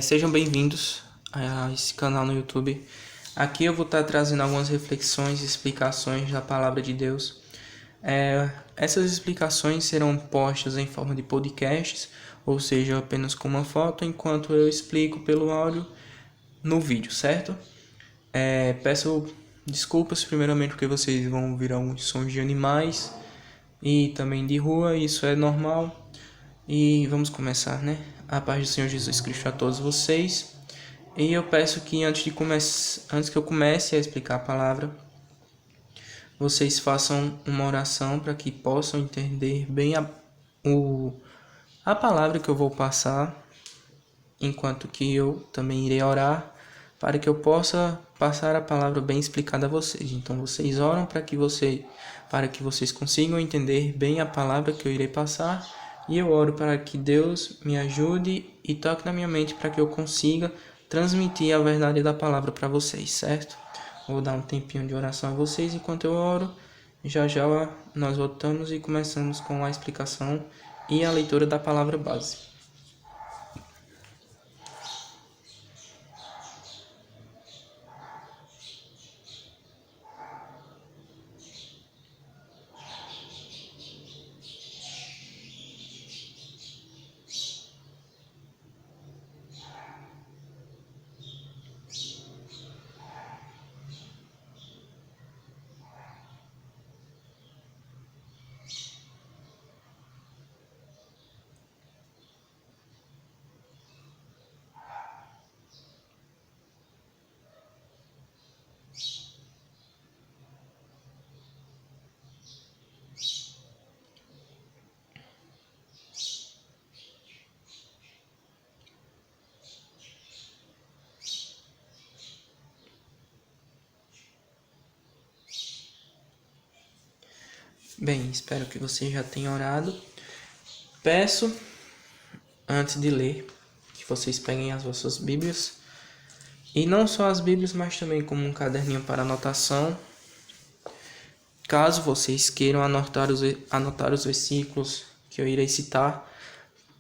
Sejam bem-vindos a esse canal no YouTube. Aqui eu vou estar trazendo algumas reflexões e explicações da Palavra de Deus. Essas explicações serão postas em forma de podcasts, ou seja, apenas com uma foto, enquanto eu explico pelo áudio no vídeo, certo? Peço desculpas primeiramente porque vocês vão ouvir alguns sons de animais e também de rua, isso é normal. E vamos começar, né? A paz do Senhor Jesus Cristo a todos vocês. E eu peço que antes que eu comece a explicar a palavra, vocês façam uma oração para que possam entender bem a palavra que eu vou passar, enquanto que eu também irei orar para que eu possa passar a palavra bem explicada a vocês. Então vocês oram para que vocês consigam entender bem a palavra que eu irei passar. E eu oro para que Deus me ajude e toque na minha mente para que eu consiga transmitir a verdade da palavra para vocês, certo? Vou dar um tempinho de oração a vocês enquanto eu oro. Já nós voltamos e começamos com a explicação e a leitura da palavra base. Bem, espero que você já tenha orado. Peço, antes de ler, que vocês peguem as vossas Bíblias. E não só as Bíblias, mas também como um caderninho para anotação. Caso vocês queiram anotar os versículos que eu irei citar,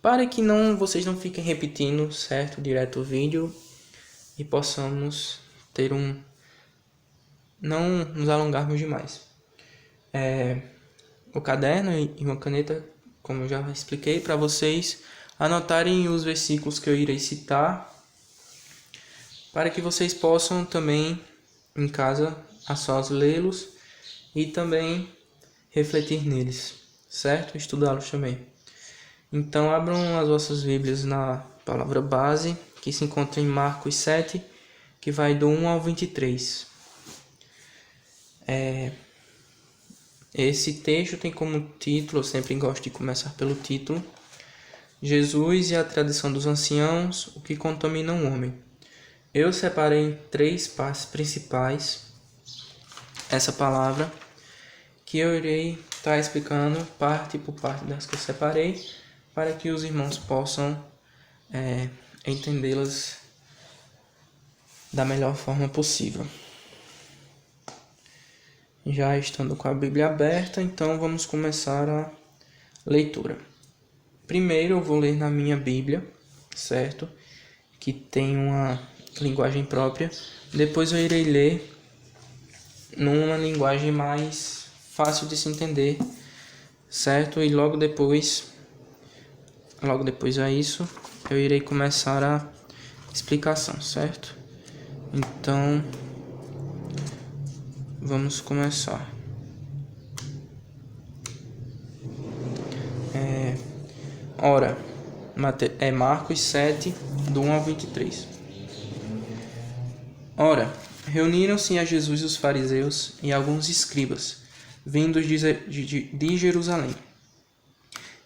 para que vocês não fiquem repetindo, certo? Direto o vídeo e possamos ter não nos alongarmos demais. O caderno e uma caneta, como eu já expliquei, para vocês anotarem os versículos que eu irei citar, para que vocês possam também, em casa, a sós lê-los e também refletir neles, certo? Estudá-los também. Então, abram as vossas Bíblias na palavra base, que se encontra em Marcos 7, que vai do 1 ao 23. Esse texto tem como título, eu sempre gosto de começar pelo título, Jesus e a tradição dos anciãos, o que contamina o homem. Eu separei em 3 partes principais essa palavra, que eu irei estar explicando parte por parte das que eu separei, para que os irmãos possam entendê-las da melhor forma possível. Já estando com a Bíblia aberta, então vamos começar a leitura. Primeiro eu vou ler na minha Bíblia, certo? Que tem uma linguagem própria. Depois eu irei ler numa linguagem mais fácil de se entender, certo? E logo depois a isso, eu irei começar a explicação, certo? Então, vamos começar. Marcos 7, do 1 ao 23. Ora, reuniram-se a Jesus os fariseus e alguns escribas, vindos de Jerusalém.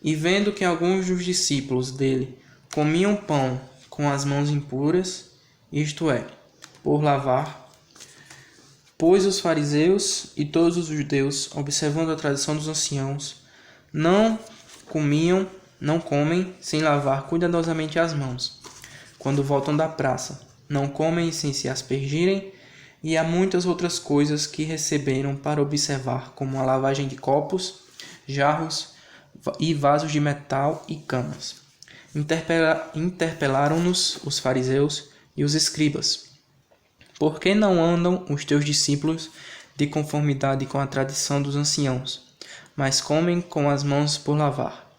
E vendo que alguns dos discípulos dele comiam pão com as mãos impuras, isto é, por lavar, pois os fariseus e todos os judeus, observando a tradição dos anciãos, não comem sem lavar cuidadosamente as mãos, quando voltam da praça, não comem sem se aspergirem, e há muitas outras coisas que receberam para observar, como a lavagem de copos, jarros e vasos de metal e camas. Interpelaram-nos os fariseus e os escribas: por que não andam os teus discípulos de conformidade com a tradição dos anciãos, mas comem com as mãos por lavar?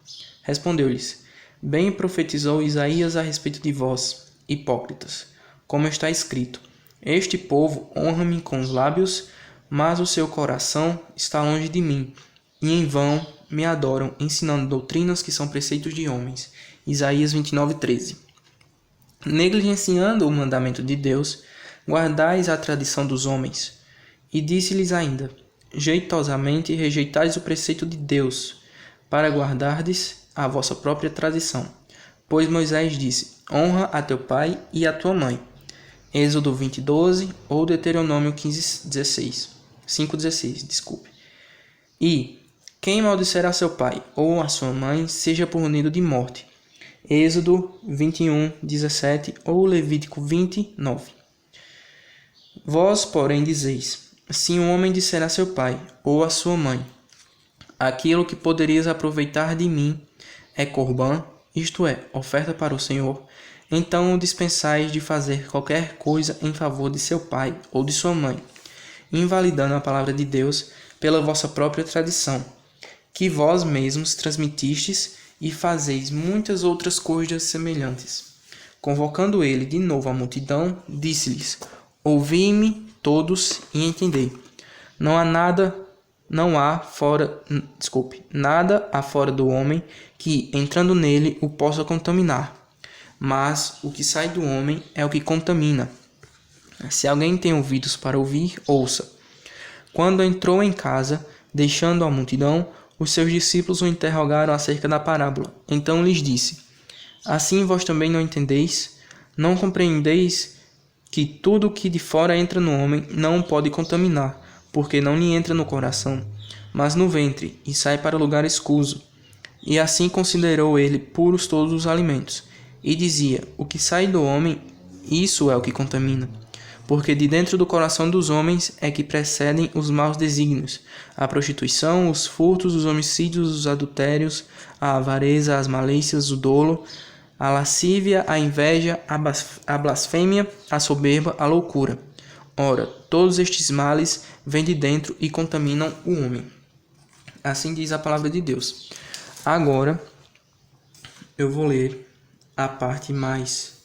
Respondeu-lhes: bem profetizou Isaías a respeito de vós, hipócritas, como está escrito: este povo honra-me com os lábios, mas o seu coração está longe de mim, e em vão me adoram, ensinando doutrinas que são preceitos de homens. Isaías 29:13. Negligenciando o mandamento de Deus, guardais a tradição dos homens. E disse-lhes ainda: jeitosamente rejeitais o preceito de Deus, para guardardes a vossa própria tradição. Pois Moisés disse: honra a teu pai e a tua mãe. Êxodo 20:12 ou Deuteronômio 5:16, desculpe. E quem maldisser a seu pai ou a sua mãe, seja punido de morte. Êxodo 21:17 ou Levítico 20:9. Vós, porém, dizeis: se um homem disser a seu pai ou a sua mãe: aquilo que poderias aproveitar de mim é corbã, isto é, oferta para o Senhor, então o dispensais de fazer qualquer coisa em favor de seu pai ou de sua mãe, invalidando a palavra de Deus pela vossa própria tradição, que vós mesmos transmitistes, e fazeis muitas outras coisas semelhantes. Convocando ele de novo a multidão, disse-lhes: ouvi-me todos e entendei. Nada há fora do homem que, entrando nele, o possa contaminar. Mas o que sai do homem é o que contamina. Se alguém tem ouvidos para ouvir, ouça. Quando entrou em casa, deixando a multidão, os seus discípulos o interrogaram acerca da parábola. Então lhes disse: assim vós também não entendeis? Não compreendeis que tudo o que de fora entra no homem não o pode contaminar, porque não lhe entra no coração, mas no ventre, e sai para o lugar escuso. E assim considerou ele puros todos os alimentos. E dizia: o que sai do homem, isso é o que contamina. Porque de dentro do coração dos homens é que procedem os maus desígnios, a prostituição, os furtos, os homicídios, os adultérios, a avareza, as malícias, o dolo, a lascívia, a inveja, a blasfêmia, a soberba, a loucura. Ora, todos estes males vêm de dentro e contaminam o homem. Assim diz a palavra de Deus. Agora, eu vou ler a parte mais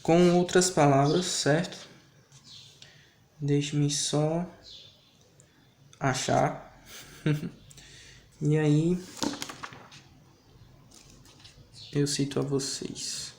com outras palavras, certo? Deixe-me só achar. E aí eu cito a vocês.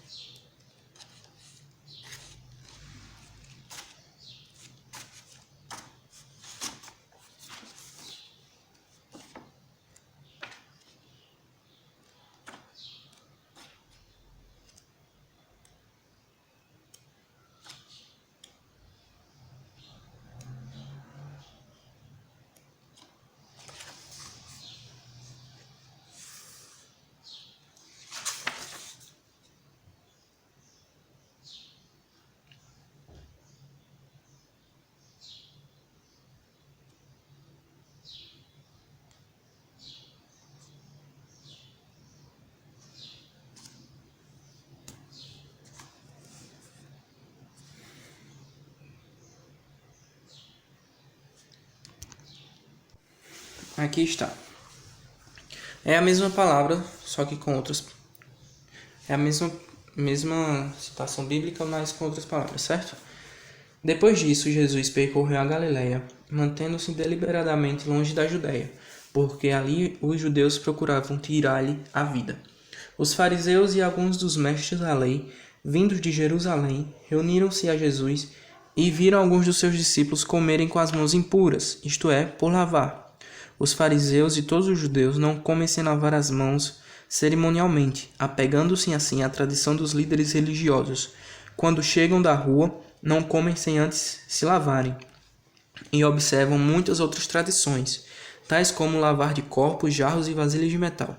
Aqui está. É a mesma palavra, só que com outras. É a mesma citação bíblica, mas com outras palavras, certo? Depois disso, Jesus percorreu a Galileia, mantendo-se deliberadamente longe da Judéia, porque ali os judeus procuravam tirar-lhe a vida. Os fariseus e alguns dos mestres da lei, vindos de Jerusalém, reuniram-se a Jesus e viram alguns dos seus discípulos comerem com as mãos impuras, isto é, por lavar. Os fariseus e todos os judeus não comem sem lavar as mãos cerimonialmente, apegando-se assim à tradição dos líderes religiosos. Quando chegam da rua, não comem sem antes se lavarem. E observam muitas outras tradições, tais como lavar de corpos, jarros e vasilhas de metal.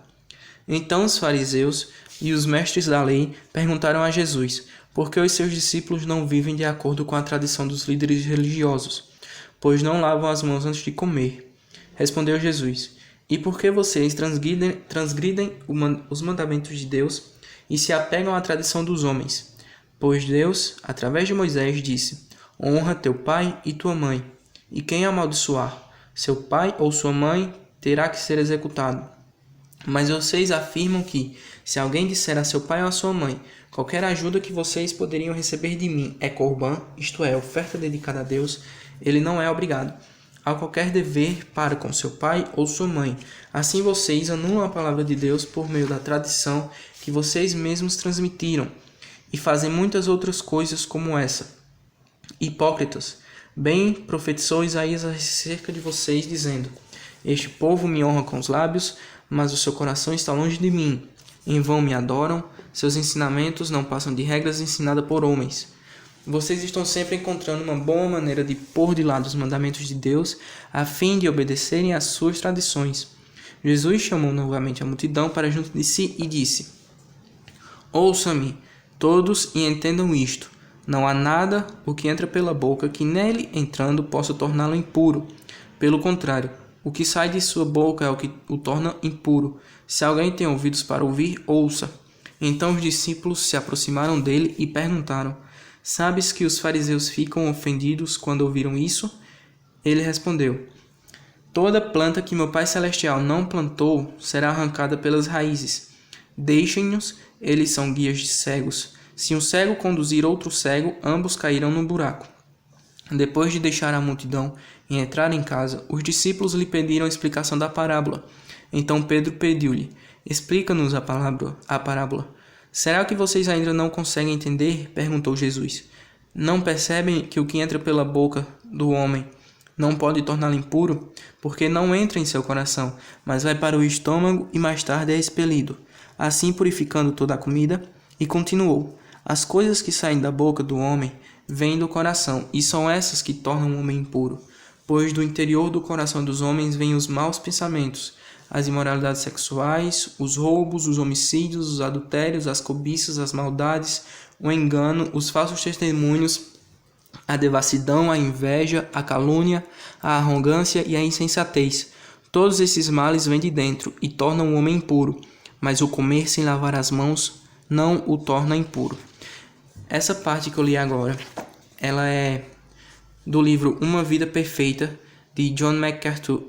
Então os fariseus e os mestres da lei perguntaram a Jesus por que os seus discípulos não vivem de acordo com a tradição dos líderes religiosos, pois não lavam as mãos antes de comer. Respondeu Jesus: E por que vocês transgridem os mandamentos de Deus e se apegam à tradição dos homens? Pois Deus, através de Moisés, disse: honra teu pai e tua mãe, e quem amaldiçoar seu pai ou sua mãe terá que ser executado. Mas vocês afirmam que, se alguém disser a seu pai ou a sua mãe, qualquer ajuda que vocês poderiam receber de mim é corbã, isto é, oferta dedicada a Deus, ele não é obrigado a qualquer dever para com seu pai ou sua mãe. Assim vocês anulam a palavra de Deus por meio da tradição que vocês mesmos transmitiram, e fazem muitas outras coisas como essa. Hipócritas, bem profetizou Isaías acerca de vocês, dizendo: este povo me honra com os lábios, mas o seu coração está longe de mim. Em vão me adoram, seus ensinamentos não passam de regras ensinadas por homens. Vocês estão sempre encontrando uma boa maneira de pôr de lado os mandamentos de Deus, a fim de obedecerem às suas tradições. Jesus chamou novamente a multidão para junto de si e disse: ouçam-me, todos, e entendam isto. Não há nada o que entra pela boca que nele entrando possa torná-lo impuro. Pelo contrário, o que sai de sua boca é o que o torna impuro. Se alguém tem ouvidos para ouvir, ouça. Então os discípulos se aproximaram dele e perguntaram: sabes que os fariseus ficam ofendidos quando ouviram isso? Ele respondeu: toda planta que meu Pai Celestial não plantou será arrancada pelas raízes. Deixem-nos, eles são guias de cegos. Se um cego conduzir outro cego, ambos cairão no buraco. Depois de deixar a multidão e entrar em casa, os discípulos lhe pediram a explicação da parábola. Então Pedro pediu-lhe: explica-nos a parábola. Será que vocês ainda não conseguem entender? Perguntou Jesus. Não percebem que o que entra pela boca do homem não pode torná-lo impuro? Porque não entra em seu coração, mas vai para o estômago e mais tarde é expelido, assim purificando toda a comida. E continuou: as coisas que saem da boca do homem vêm do coração, e são essas que tornam o homem impuro. Pois do interior do coração dos homens vêm os maus pensamentos, as imoralidades sexuais, os roubos, os homicídios, os adultérios, as cobiças, as maldades, o engano, os falsos testemunhos, a devassidão, a inveja, a calúnia, a arrogância e a insensatez. Todos esses males vêm de dentro e tornam o homem impuro, mas o comer sem lavar as mãos não o torna impuro. Essa parte que eu li agora, ela é do livro Uma Vida Perfeita, de John MacArthur,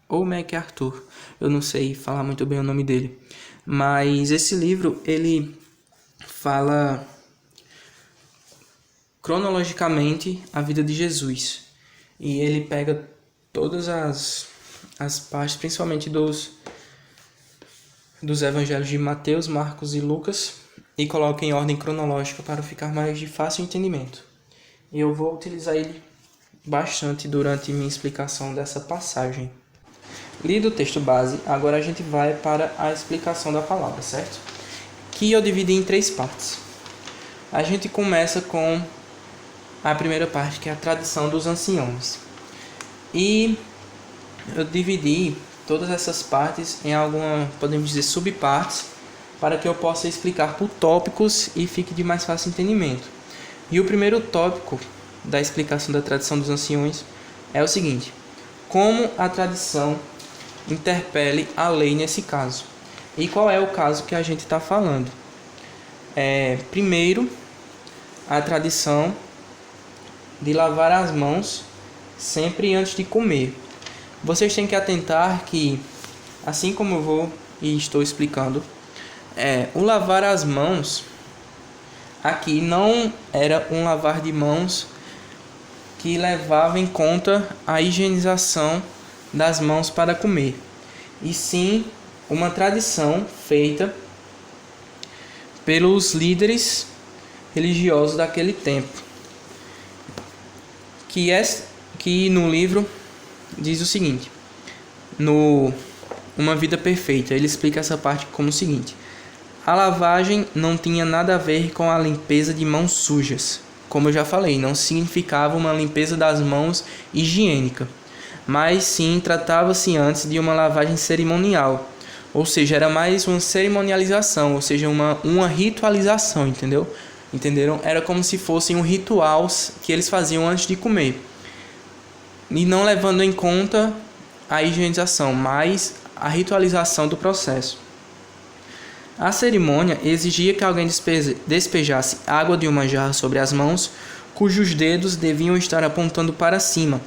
ou MacArthur, eu não sei falar muito bem o nome dele, mas esse livro, ele fala cronologicamente a vida de Jesus, e ele pega todas as partes, principalmente dos evangelhos de Mateus, Marcos e Lucas, e coloca em ordem cronológica para ficar mais de fácil entendimento. E eu vou utilizar ele bastante durante minha explicação dessa passagem. Lido o texto base, agora a gente vai para a explicação da palavra, certo? Que eu dividi em 3 partes. A gente começa com a primeira parte, que é a tradição dos anciões. E eu dividi todas essas partes em podemos dizer, subpartes, para que eu possa explicar por tópicos e fique de mais fácil entendimento. E o primeiro tópico da explicação da tradição dos anciões é o seguinte: como a tradição interpele a lei nesse caso. E qual é o caso que a gente está falando? Primeiro, a tradição de lavar as mãos sempre antes de comer. Vocês têm que atentar que, assim como eu vou e estou explicando, o lavar as mãos aqui não era um lavar de mãos que levava em conta a higienização das mãos para comer, e sim uma tradição feita pelos líderes religiosos daquele tempo, que no livro diz o seguinte, no Uma Vida Perfeita, ele explica essa parte como o seguinte: a lavagem não tinha nada a ver com a limpeza de mãos sujas. Como eu já falei, não significava uma limpeza das mãos higiênica, mas sim tratava-se antes de uma lavagem cerimonial, ou seja, era mais uma cerimonialização, ou seja, uma ritualização, entenderam? Era como se fosse um ritual que eles faziam antes de comer, e não levando em conta a higienização, mas a ritualização do processo. A cerimônia exigia que alguém despejasse água de uma jarra sobre as mãos, cujos dedos deviam estar apontando para cima.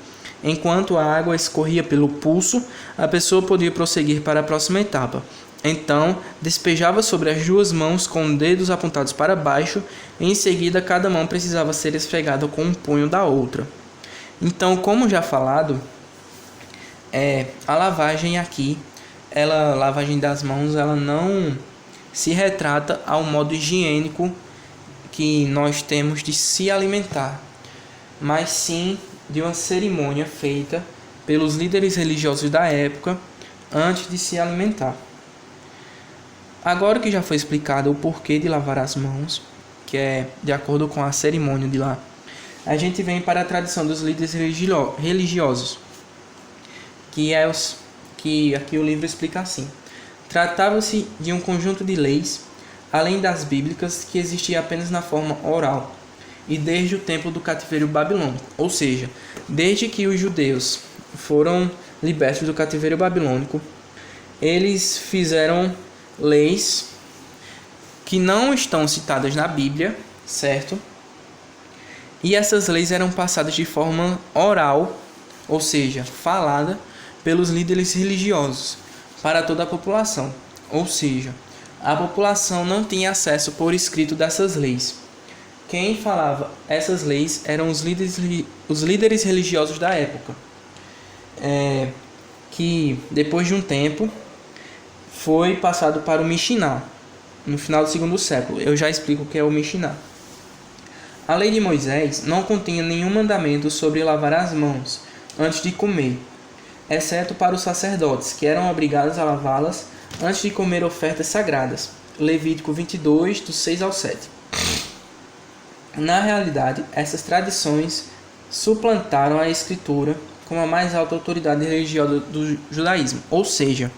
Enquanto a água escorria pelo pulso, a pessoa podia prosseguir para a próxima etapa. Então, despejava sobre as duas mãos com dedos apontados para baixo, e em seguida cada mão precisava ser esfregada com um punho da outra. Então, como já falado, a lavagem aqui, a lavagem das mãos, ela não se retrata ao modo higiênico que nós temos de se alimentar, mas sim de uma cerimônia feita pelos líderes religiosos da época antes de se alimentar. Agora que já foi explicado o porquê de lavar as mãos, que é de acordo com a cerimônia de lá, a gente vem para a tradição dos líderes religiosos, que aqui o livro explica assim. Tratava-se de um conjunto de leis, além das bíblicas, que existia apenas na forma oral, e desde o tempo do cativeiro babilônico, ou seja, desde que os judeus foram libertos do cativeiro babilônico, eles fizeram leis que não estão citadas na Bíblia, certo? E essas leis eram passadas de forma oral, ou seja, falada pelos líderes religiosos para toda a população. Ou seja, a população não tinha acesso por escrito dessas leis. Quem falava essas leis eram os líderes religiosos da época, que depois de um tempo foi passado para o Mishiná, no final do segundo século. Eu já explico o que é o Mishiná. A lei de Moisés não continha nenhum mandamento sobre lavar as mãos antes de comer, exceto para os sacerdotes, que eram obrigados a lavá-las antes de comer ofertas sagradas. Levítico 22, do 6 ao 7. Na realidade, essas tradições suplantaram a Escritura como a mais alta autoridade religiosa do judaísmo, ou seja,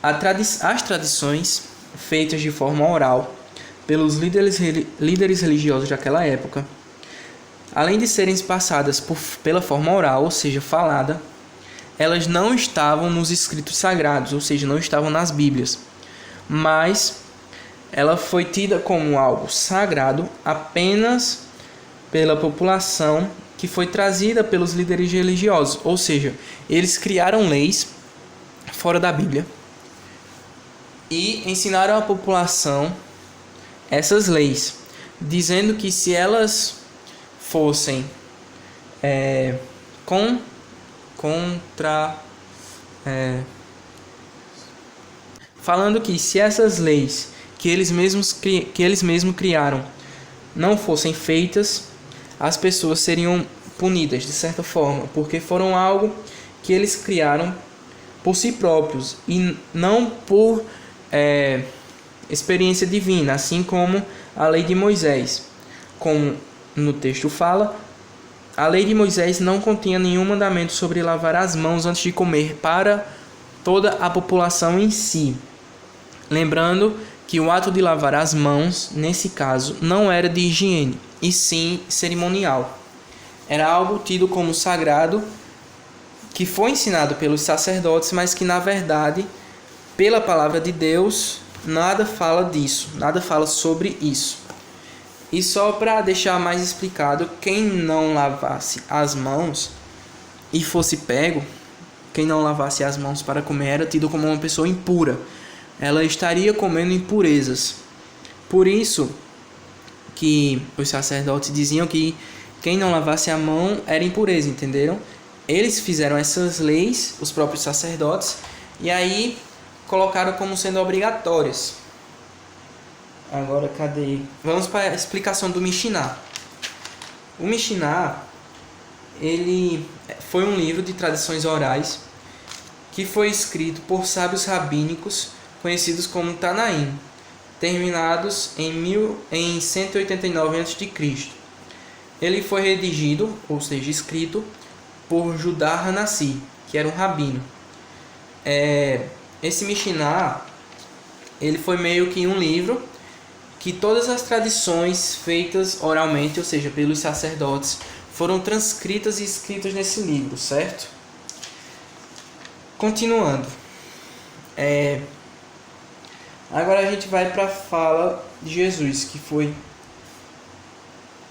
as tradições feitas de forma oral pelos líderes religiosos daquela época, além de serem passadas pela forma oral, ou seja, falada, elas não estavam nos escritos sagrados, ou seja, não estavam nas Bíblias, mas ela foi tida como algo sagrado apenas pela população que foi trazida pelos líderes religiosos, ou seja, eles criaram leis fora da Bíblia e ensinaram à população essas leis, dizendo que se elas fossem falando que se essas leis que eles mesmos criaram não fossem feitas, as pessoas seriam punidas de certa forma, porque foram algo que eles criaram por si próprios e não por experiência divina, assim como a lei de Moisés. Como no texto fala, a lei de Moisés não continha nenhum mandamento sobre lavar as mãos antes de comer para toda a população em si. Lembrando que o ato de lavar as mãos, nesse caso, não era de higiene, e sim cerimonial. Era algo tido como sagrado, que foi ensinado pelos sacerdotes, mas que, na verdade, pela palavra de Deus, nada fala disso, nada fala sobre isso. E só para deixar mais explicado, quem não lavasse as mãos e fosse pego, quem não lavasse as mãos para comer era tido como uma pessoa impura. Ela estaria comendo impurezas. Por isso que os sacerdotes diziam que quem não lavasse a mão era impureza, entenderam? Eles fizeram essas leis, os próprios sacerdotes, e aí colocaram como sendo obrigatórias. Agora, cadê? Vamos para a explicação do Mishiná. O Mishiná, ele foi um livro de tradições orais que foi escrito por sábios rabínicos conhecidos como Tanaim, terminados em 189 a.C. Ele foi redigido, ou seja, escrito, por Judá Hanassi, que era um rabino. Esse Mishiná, ele foi meio que um livro que todas as tradições feitas oralmente, ou seja, pelos sacerdotes, foram transcritas e escritas nesse livro, certo? Continuando. Agora a gente vai para a fala de Jesus, que foi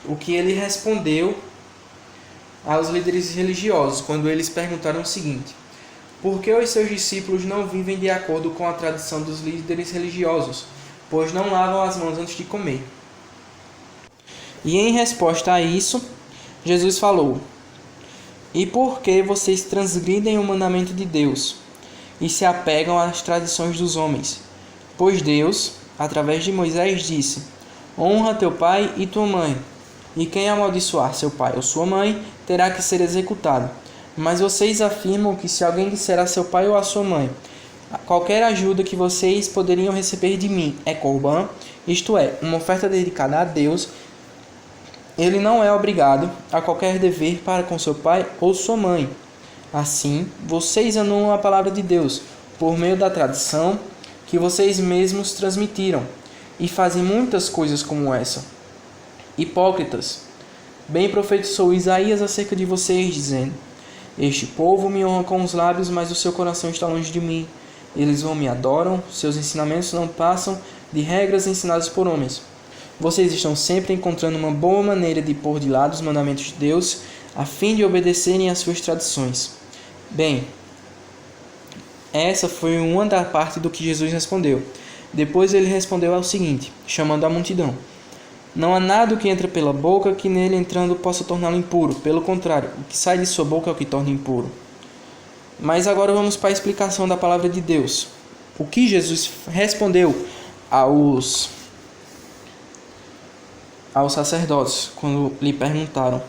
o que ele respondeu aos líderes religiosos, quando eles perguntaram o seguinte: por que os seus discípulos não vivem de acordo com a tradição dos líderes religiosos, pois não lavam as mãos antes de comer? E em resposta a isso, Jesus falou: e por que vocês transgridem o mandamento de Deus e se apegam às tradições dos homens? Pois Deus, através de Moisés, disse: honra teu pai e tua mãe, e quem amaldiçoar seu pai ou sua mãe terá que ser executado. Mas vocês afirmam que se alguém disser a seu pai ou a sua mãe: qualquer ajuda que vocês poderiam receber de mim é Corban, isto é, uma oferta dedicada a Deus, ele não é obrigado a qualquer dever para com seu pai ou sua mãe. Assim, vocês anulam a palavra de Deus por meio da tradição que vocês mesmos transmitiram e fazem muitas coisas como essa. Hipócritas! Bem profetizou Isaías acerca de vocês, dizendo: este povo me honra com os lábios, mas o seu coração está longe de mim. Eles vão me adoram, seus ensinamentos não passam de regras ensinadas por homens. Vocês estão sempre encontrando uma boa maneira de pôr de lado os mandamentos de Deus, a fim de obedecerem às suas tradições. Bem, essa foi uma da parte do que Jesus respondeu. Depois ele respondeu ao seguinte, chamando a multidão: não há nada que entra pela boca que nele entrando possa torná-lo impuro. Pelo contrário, o que sai de sua boca é o que torna impuro. Mas agora vamos para a explicação da palavra de Deus. O que Jesus respondeu aos sacerdotes quando lhe perguntaram.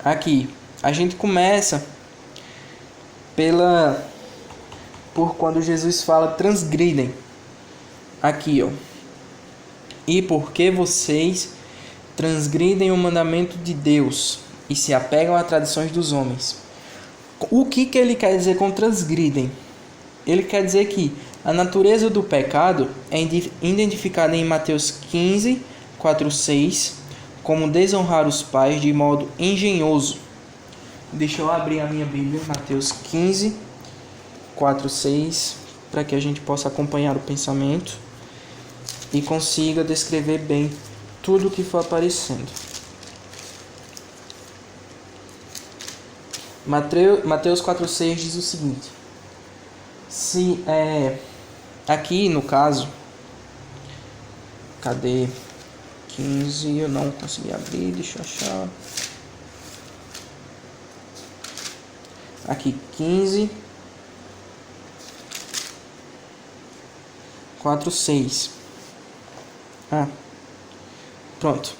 Aqui, a gente começa por quando Jesus fala transgridem. Aqui, ó. E por que vocês transgridem o mandamento de Deus e se apegam a tradições dos homens? O que ele quer dizer com transgridem? Ele quer dizer que a natureza do pecado é identificada em Mateus 15, 4, 6, como desonrar os pais de modo engenhoso. Deixa eu abrir a minha Bíblia, Mateus 15, 4, 6, para que a gente possa acompanhar o pensamento e consiga descrever bem tudo o que for aparecendo. Mateus 4, 6 diz o seguinte: aqui no caso, cadê? 15, eu não consegui abrir, deixa eu achar. Aqui, 15, 4, 6. Pronto.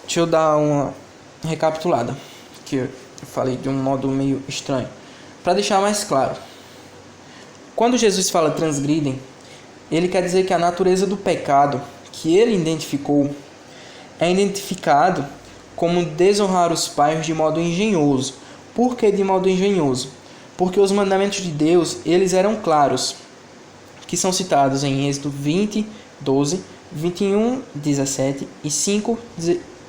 Deixa eu dar uma recapitulada, que eu falei de um modo meio estranho. Para deixar mais claro. Quando Jesus fala transgridem, ele quer dizer que a natureza do pecado que ele identificou é identificado como desonrar os pais de modo engenhoso. Por que de modo engenhoso? Porque os mandamentos de Deus, eles eram claros, que são citados em Êxodo 20, 12, 21, 17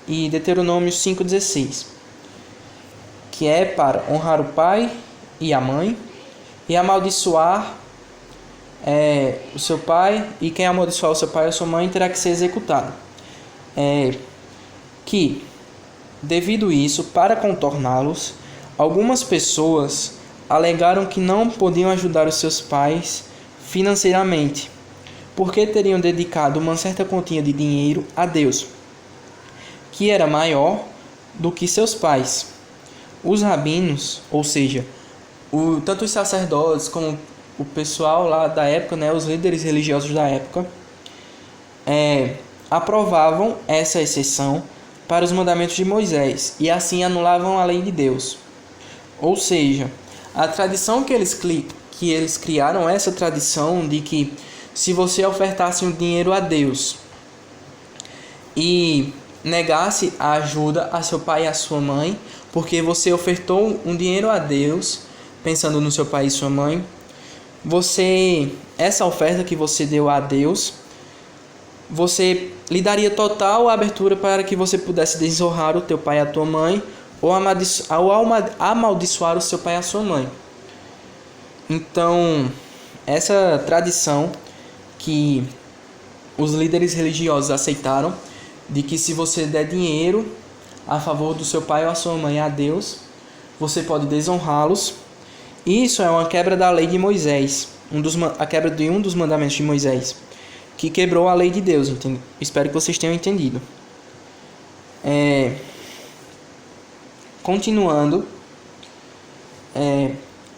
e Deuteronômio 5, 16, que é para honrar o pai e a mãe e amaldiçoar o seu pai, e quem amaldiçoar o seu pai ou sua mãe terá que ser executado. Que, devido a isso, para contorná-los, algumas pessoas alegaram que não podiam ajudar os seus pais financeiramente, porque teriam dedicado uma certa quantia de dinheiro a Deus, que era maior do que seus pais. Os rabinos, ou seja, tanto os sacerdotes como o pessoal lá da época, os líderes religiosos da época, aprovavam essa exceção para os mandamentos de Moisés e assim anulavam a lei de Deus. Ou seja, a tradição que eles criaram, essa tradição de que se você ofertasse um dinheiro a Deus e negasse a ajuda a seu pai e a sua mãe, porque você ofertou um dinheiro a Deus, pensando no seu pai e sua mãe, essa oferta que você deu a Deus, você lhe daria total abertura para que você pudesse desonrar o teu pai e a tua mãe, ou amaldiçoar o seu pai e a sua mãe. Então, essa tradição que os líderes religiosos aceitaram, de que se você der dinheiro a favor do seu pai ou a sua mãe a Deus, você pode desonrá-los. Isso é uma quebra da lei de Moisés, a quebra de um dos mandamentos de Moisés, que quebrou a lei de Deus. Espero que vocês tenham entendido. Continuando,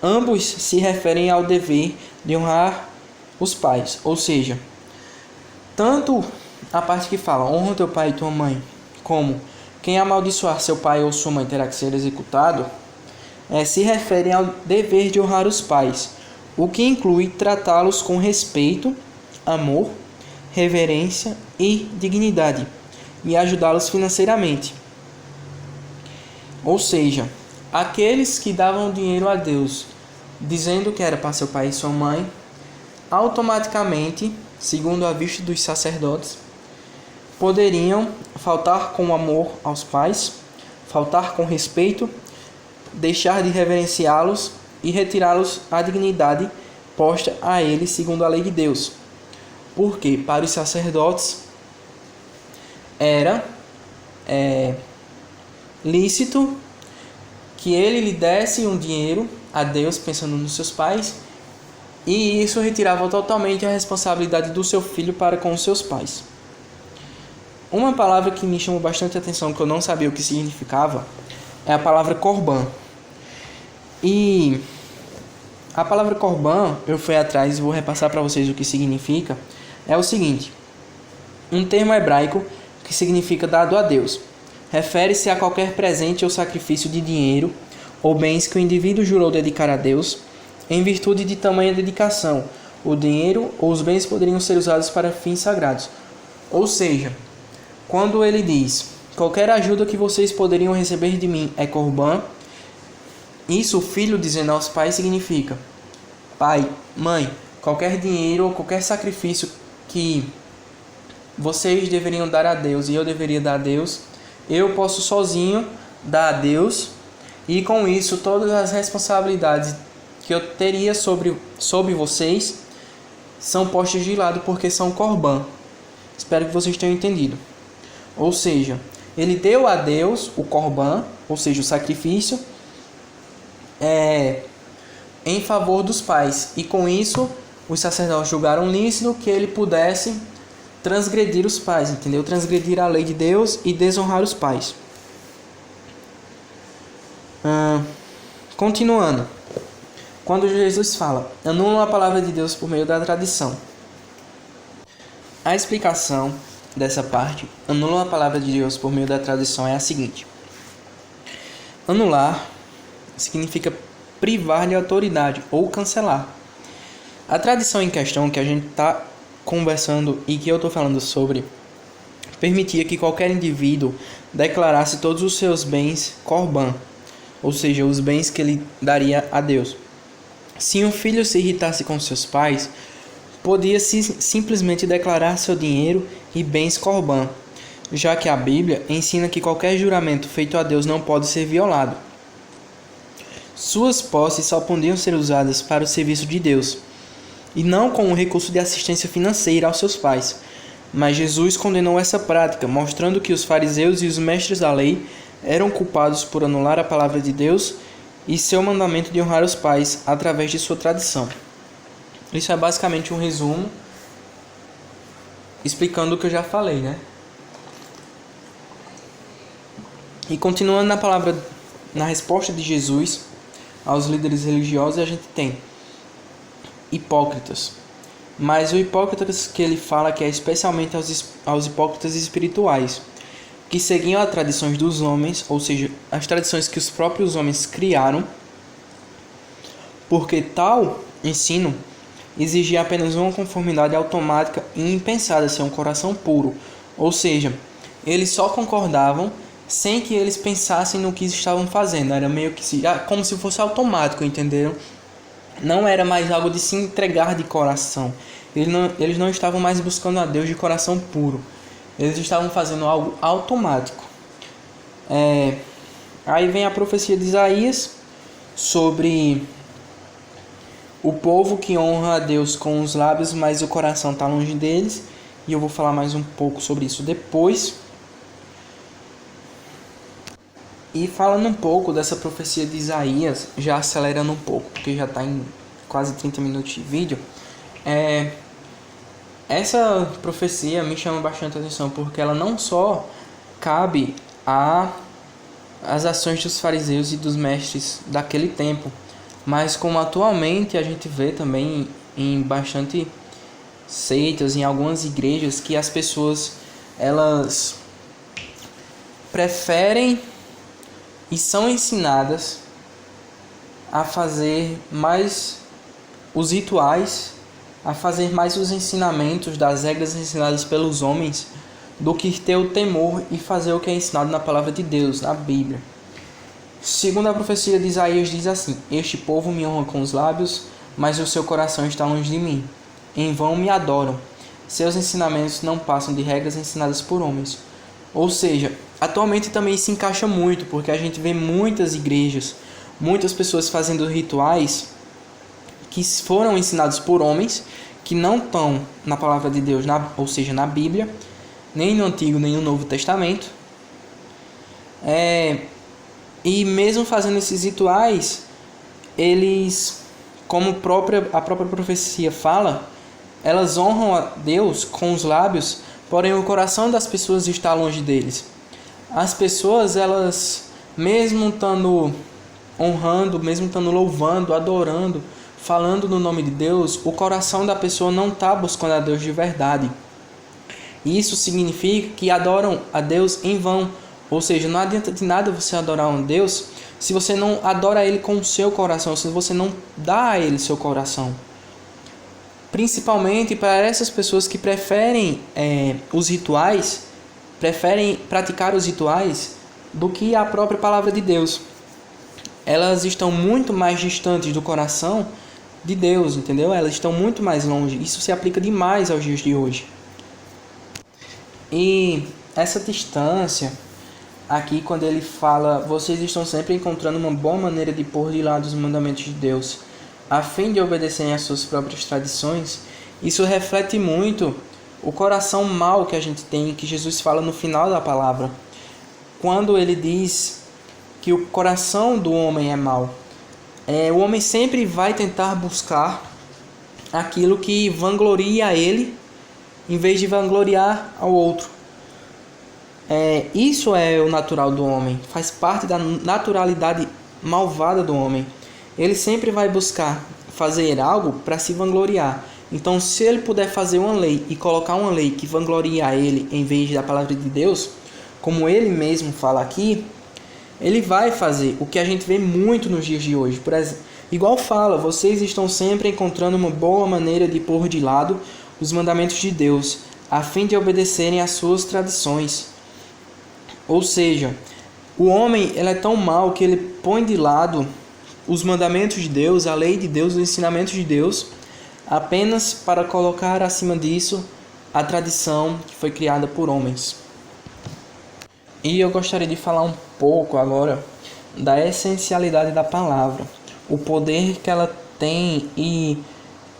ambos se referem ao dever de honrar os pais, ou seja, tanto a parte que fala honra teu pai e tua mãe, como quem amaldiçoar seu pai ou sua mãe terá que ser executado, se referem ao dever de honrar os pais, o que inclui tratá-los com respeito, amor, reverência e dignidade, e ajudá-los financeiramente. Ou seja, aqueles que davam dinheiro a Deus, dizendo que era para seu pai e sua mãe, automaticamente, segundo a vista dos sacerdotes, poderiam faltar com amor aos pais, faltar com respeito, deixar de reverenciá-los e retirá-los a dignidade posta a eles segundo a lei de Deus. Porque para os sacerdotes era lícito que ele lhe desse um dinheiro a Deus pensando nos seus pais, e isso retirava totalmente a responsabilidade do seu filho para com os seus pais. Uma palavra que me chamou bastante atenção, que eu não sabia o que significava, é a palavra corban. E a palavra corban, eu fui atrás e vou repassar para vocês o que significa. É o seguinte: um termo hebraico que significa dado a Deus. Refere-se a qualquer presente ou sacrifício de dinheiro ou bens que o indivíduo jurou dedicar a Deus. Em virtude de tamanha dedicação, o dinheiro ou os bens poderiam ser usados para fins sagrados. Ou seja, quando ele diz: qualquer ajuda que vocês poderiam receber de mim é corban, isso o filho dizendo aos pais significa: pai, mãe, qualquer dinheiro ou qualquer sacrifício que vocês deveriam dar a Deus e eu deveria dar a Deus, eu posso sozinho dar a Deus, e com isso todas as responsabilidades que eu teria sobre vocês são postas de lado porque são corban. Espero que vocês tenham entendido. Ou seja, ele deu a Deus o corban, ou seja, o sacrifício, em favor dos pais. E com isso, os sacerdotes julgaram lícito que ele pudesse transgredir os pais, entendeu? Transgredir a lei de Deus e desonrar os pais. Continuando. Quando Jesus fala, anulam a palavra de Deus por meio da tradição. A explicação dessa parte, anulam a palavra de Deus por meio da tradição, é a seguinte: anular significa privar de autoridade ou cancelar. A tradição em questão que a gente está conversando e que eu estou falando sobre permitia que qualquer indivíduo declarasse todos os seus bens corban, ou seja, os bens que ele daria a Deus. Se um filho se irritasse com seus pais, podia simplesmente declarar seu dinheiro e bens corban, já que a Bíblia ensina que qualquer juramento feito a Deus não pode ser violado. Suas posses só podiam ser usadas para o serviço de Deus, e não como recurso de assistência financeira aos seus pais. Mas Jesus condenou essa prática, mostrando que os fariseus e os mestres da lei eram culpados por anular a palavra de Deus e seu mandamento de honrar os pais através de sua tradição. Isso é basicamente um resumo explicando o que eu já falei, né? E continuando na resposta de Jesus aos líderes religiosos, a gente tem hipócritas. Mas o hipócritas que ele fala que é especialmente aos hipócritas espirituais, que seguiam as tradições dos homens, ou seja, as tradições que os próprios homens criaram, porque tal ensino exigia apenas uma conformidade automática e impensada, sem um coração puro. Ou seja, eles só concordavam sem que eles pensassem no que estavam fazendo. Era meio que como se fosse automático, entenderam? Não era mais algo de se entregar de coração. Eles não estavam mais buscando a Deus de coração puro. Eles estavam fazendo algo automático. Aí vem a profecia de Isaías sobre o povo que honra a Deus com os lábios, mas o coração está longe deles. E eu vou falar mais um pouco sobre isso depois. E falando um pouco dessa profecia de Isaías, já acelerando um pouco, porque já está em quase 30 minutos de vídeo. Essa profecia me chama bastante atenção, porque ela não só cabe às ações dos fariseus e dos mestres daquele tempo, mas como atualmente a gente vê também em bastante seitas, em algumas igrejas, que as pessoas elas preferem e são ensinadas a fazer mais os rituais, a fazer mais os ensinamentos das regras ensinadas pelos homens, do que ter o temor e fazer o que é ensinado na palavra de Deus, na Bíblia. Segundo a profecia de Isaías, diz assim: este povo me honra com os lábios, mas o seu coração está longe de mim. Em vão me adoram. Seus ensinamentos não passam de regras ensinadas por homens. Ou seja, atualmente também se encaixa muito, porque a gente vê muitas igrejas, muitas pessoas fazendo rituais que foram ensinados por homens, que não estão na palavra de Deus, ou seja, na Bíblia, nem no Antigo, nem no Novo Testamento. E mesmo fazendo esses rituais, eles, como a própria profecia fala, elas honram a Deus com os lábios, porém o coração das pessoas está longe deles. As pessoas, elas, mesmo estando honrando, mesmo estando louvando, adorando, falando no nome de Deus, o coração da pessoa não está buscando a Deus de verdade. Isso significa que adoram a Deus em vão. Ou seja, não adianta de nada você adorar um Deus se você não adora Ele com o seu coração, se você não dá a Ele seu coração. Principalmente para essas pessoas que preferem os rituais, preferem praticar os rituais do que a própria palavra de Deus. Elas estão muito mais distantes do coração de Deus, entendeu? Elas estão muito mais longe. Isso se aplica demais aos dias de hoje. E essa distância, aqui quando ele fala, vocês estão sempre encontrando uma boa maneira de pôr de lado os mandamentos de Deus, a fim de obedecerem às suas próprias tradições, isso reflete muito o coração mau que a gente tem, que Jesus fala no final da palavra, quando ele diz que o coração do homem é mau. O homem sempre vai tentar buscar aquilo que vangloria a ele, em vez de vangloriar ao outro. Isso é o natural do homem, faz parte da naturalidade malvada do homem. Ele sempre vai buscar fazer algo para se vangloriar. Então, se ele puder fazer uma lei e colocar uma lei que vangloria a ele em vez da palavra de Deus, como ele mesmo fala aqui, ele vai fazer o que a gente vê muito nos dias de hoje. Por exemplo, igual fala, vocês estão sempre encontrando uma boa maneira de pôr de lado os mandamentos de Deus, a fim de obedecerem às suas tradições. Ou seja, o homem ele é tão mau que ele põe de lado os mandamentos de Deus, a lei de Deus, os ensinamentos de Deus, apenas para colocar acima disso a tradição que foi criada por homens. E eu gostaria de falar um pouco agora da essencialidade da palavra, o poder que ela tem e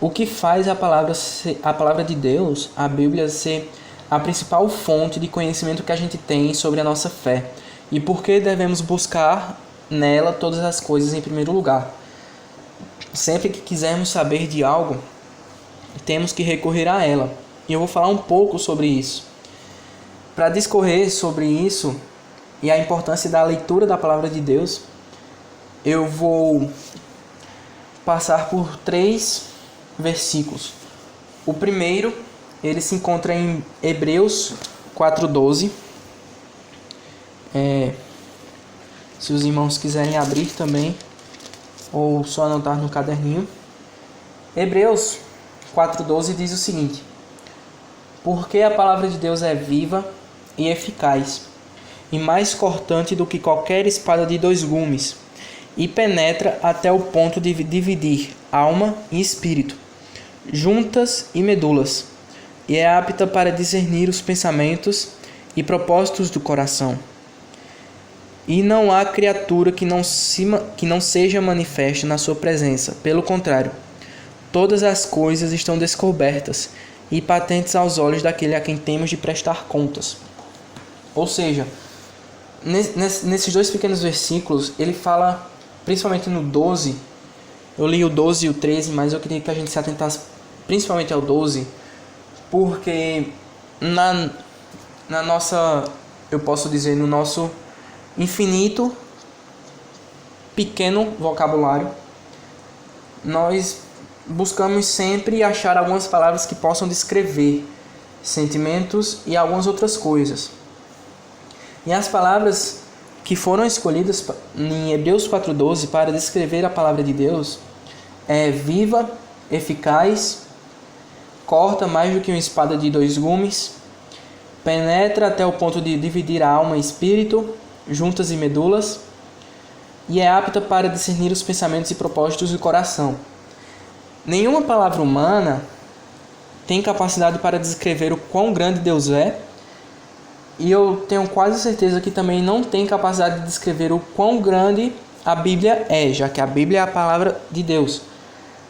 o que faz a palavra de Deus, a Bíblia, ser a principal fonte de conhecimento que a gente tem sobre a nossa fé e por que devemos buscar nela todas as coisas em primeiro lugar. Sempre que quisermos saber de algo, temos que recorrer a ela. E eu vou falar um pouco sobre isso. Para discorrer sobre isso e a importância da leitura da palavra de Deus, eu vou passar por 3 versículos. O primeiro, ele se encontra em Hebreus 4:12. Se os irmãos quiserem abrir também, ou só anotar no caderninho. Hebreus 4:12 diz o seguinte: porque a palavra de Deus é viva e eficaz, e mais cortante do que qualquer espada de 2 gumes, e penetra até o ponto de dividir alma e espírito, juntas e medulas, e é apta para discernir os pensamentos e propósitos do coração. E não há criatura que não seja manifesta na sua presença. Pelo contrário, todas as coisas estão descobertas e patentes aos olhos daquele a quem temos de prestar contas. Ou seja, nesses dois pequenos versículos, ele fala, principalmente no 12, eu li o 12 e o 13, mas eu queria que a gente se atentasse principalmente ao 12, porque na nossa, eu posso dizer, no nosso infinito pequeno vocabulário, nós buscamos sempre achar algumas palavras que possam descrever sentimentos e algumas outras coisas. E as palavras que foram escolhidas em Hebreus 4:12 para descrever a palavra de Deus é viva, eficaz, corta mais do que uma espada de 2 gumes, penetra até o ponto de dividir a alma e espírito, juntas e medulas, e é apta para discernir os pensamentos e propósitos do coração. Nenhuma palavra humana tem capacidade para descrever o quão grande Deus é, e eu tenho quase certeza que também não tem capacidade de descrever o quão grande a Bíblia é, já que a Bíblia é a palavra de Deus.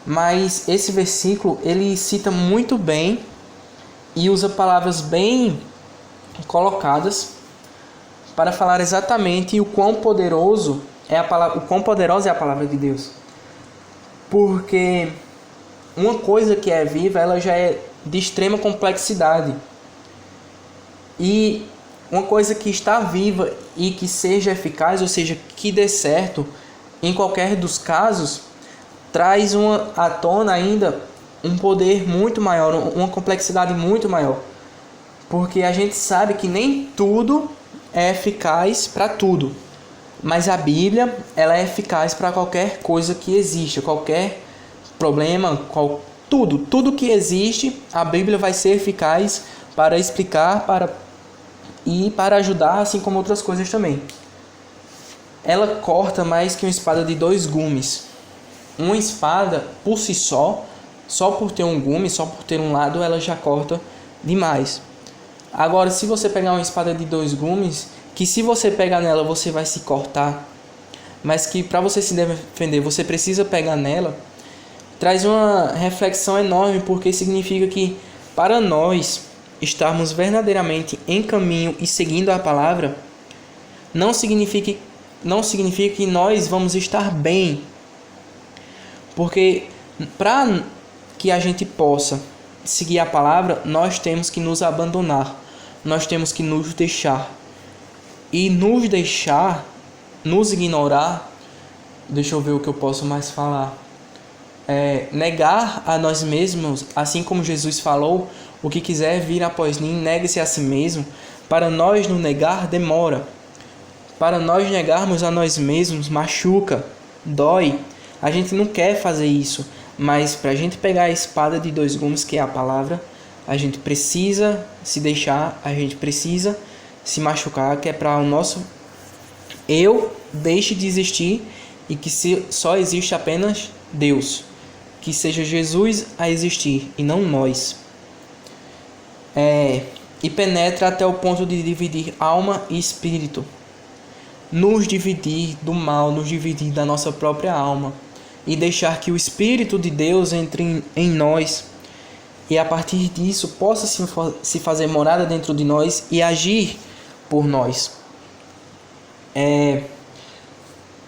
Mas esse versículo, ele cita muito bem e usa palavras bem colocadas para falar exatamente o quão poderosa é a palavra de Deus. Porque uma coisa que é viva, ela já é de extrema complexidade. E uma coisa que está viva e que seja eficaz, ou seja, que dê certo, em qualquer dos casos, traz à tona ainda um poder muito maior, uma complexidade muito maior. Porque a gente sabe que nem tudo é eficaz para tudo. Mas a Bíblia, ela é eficaz para qualquer coisa que exista, qualquer problema, tudo que existe, a Bíblia vai ser eficaz para explicar e para ajudar, assim como outras coisas também. Ela corta mais que uma espada de 2 gumes. Uma espada, por si só por ter um gume, só por ter um lado, ela já corta demais. Agora, se você pegar uma espada de 2 gumes, que se você pegar nela, você vai se cortar, mas que para você se defender, você precisa pegar nela, traz uma reflexão enorme, porque significa que para nós estarmos verdadeiramente em caminho e seguindo a palavra, não significa que nós vamos estar bem. Porque para que a gente possa seguir a palavra, nós temos que nos abandonar, nós temos que nos deixar. E nos deixar, nos ignorar, deixa eu ver o que eu posso mais falar. Negar a nós mesmos, assim como Jesus falou, o que quiser vir após mim, negue-se a si mesmo. Para nós nos negar, demora. Para nós negarmos a nós mesmos, machuca, dói. A gente não quer fazer isso, mas para a gente pegar a espada de 2 gumes, que é a palavra, a gente precisa se deixar, a gente precisa se machucar, que é para o nosso eu deixe de existir e que só existe apenas Deus. Que seja Jesus a existir e não nós. E penetra até o ponto de dividir alma e espírito. Nos dividir do mal, nos dividir da nossa própria alma. E deixar que o Espírito de Deus entre em nós. E a partir disso possa se fazer morada dentro de nós e agir por nós.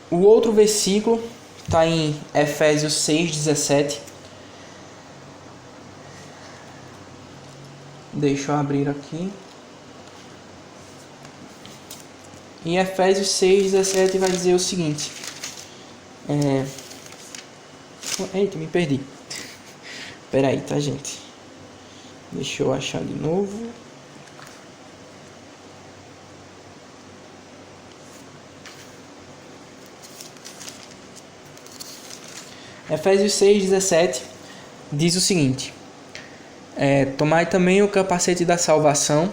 O outro versículo está em Efésios 6:17. Deixa eu abrir aqui. Em Efésios 6:17 vai dizer o seguinte. Eita, me perdi. Espera aí, tá, gente? Deixa eu achar de novo. Efésios 6:17 diz o seguinte: tomai também o capacete da salvação,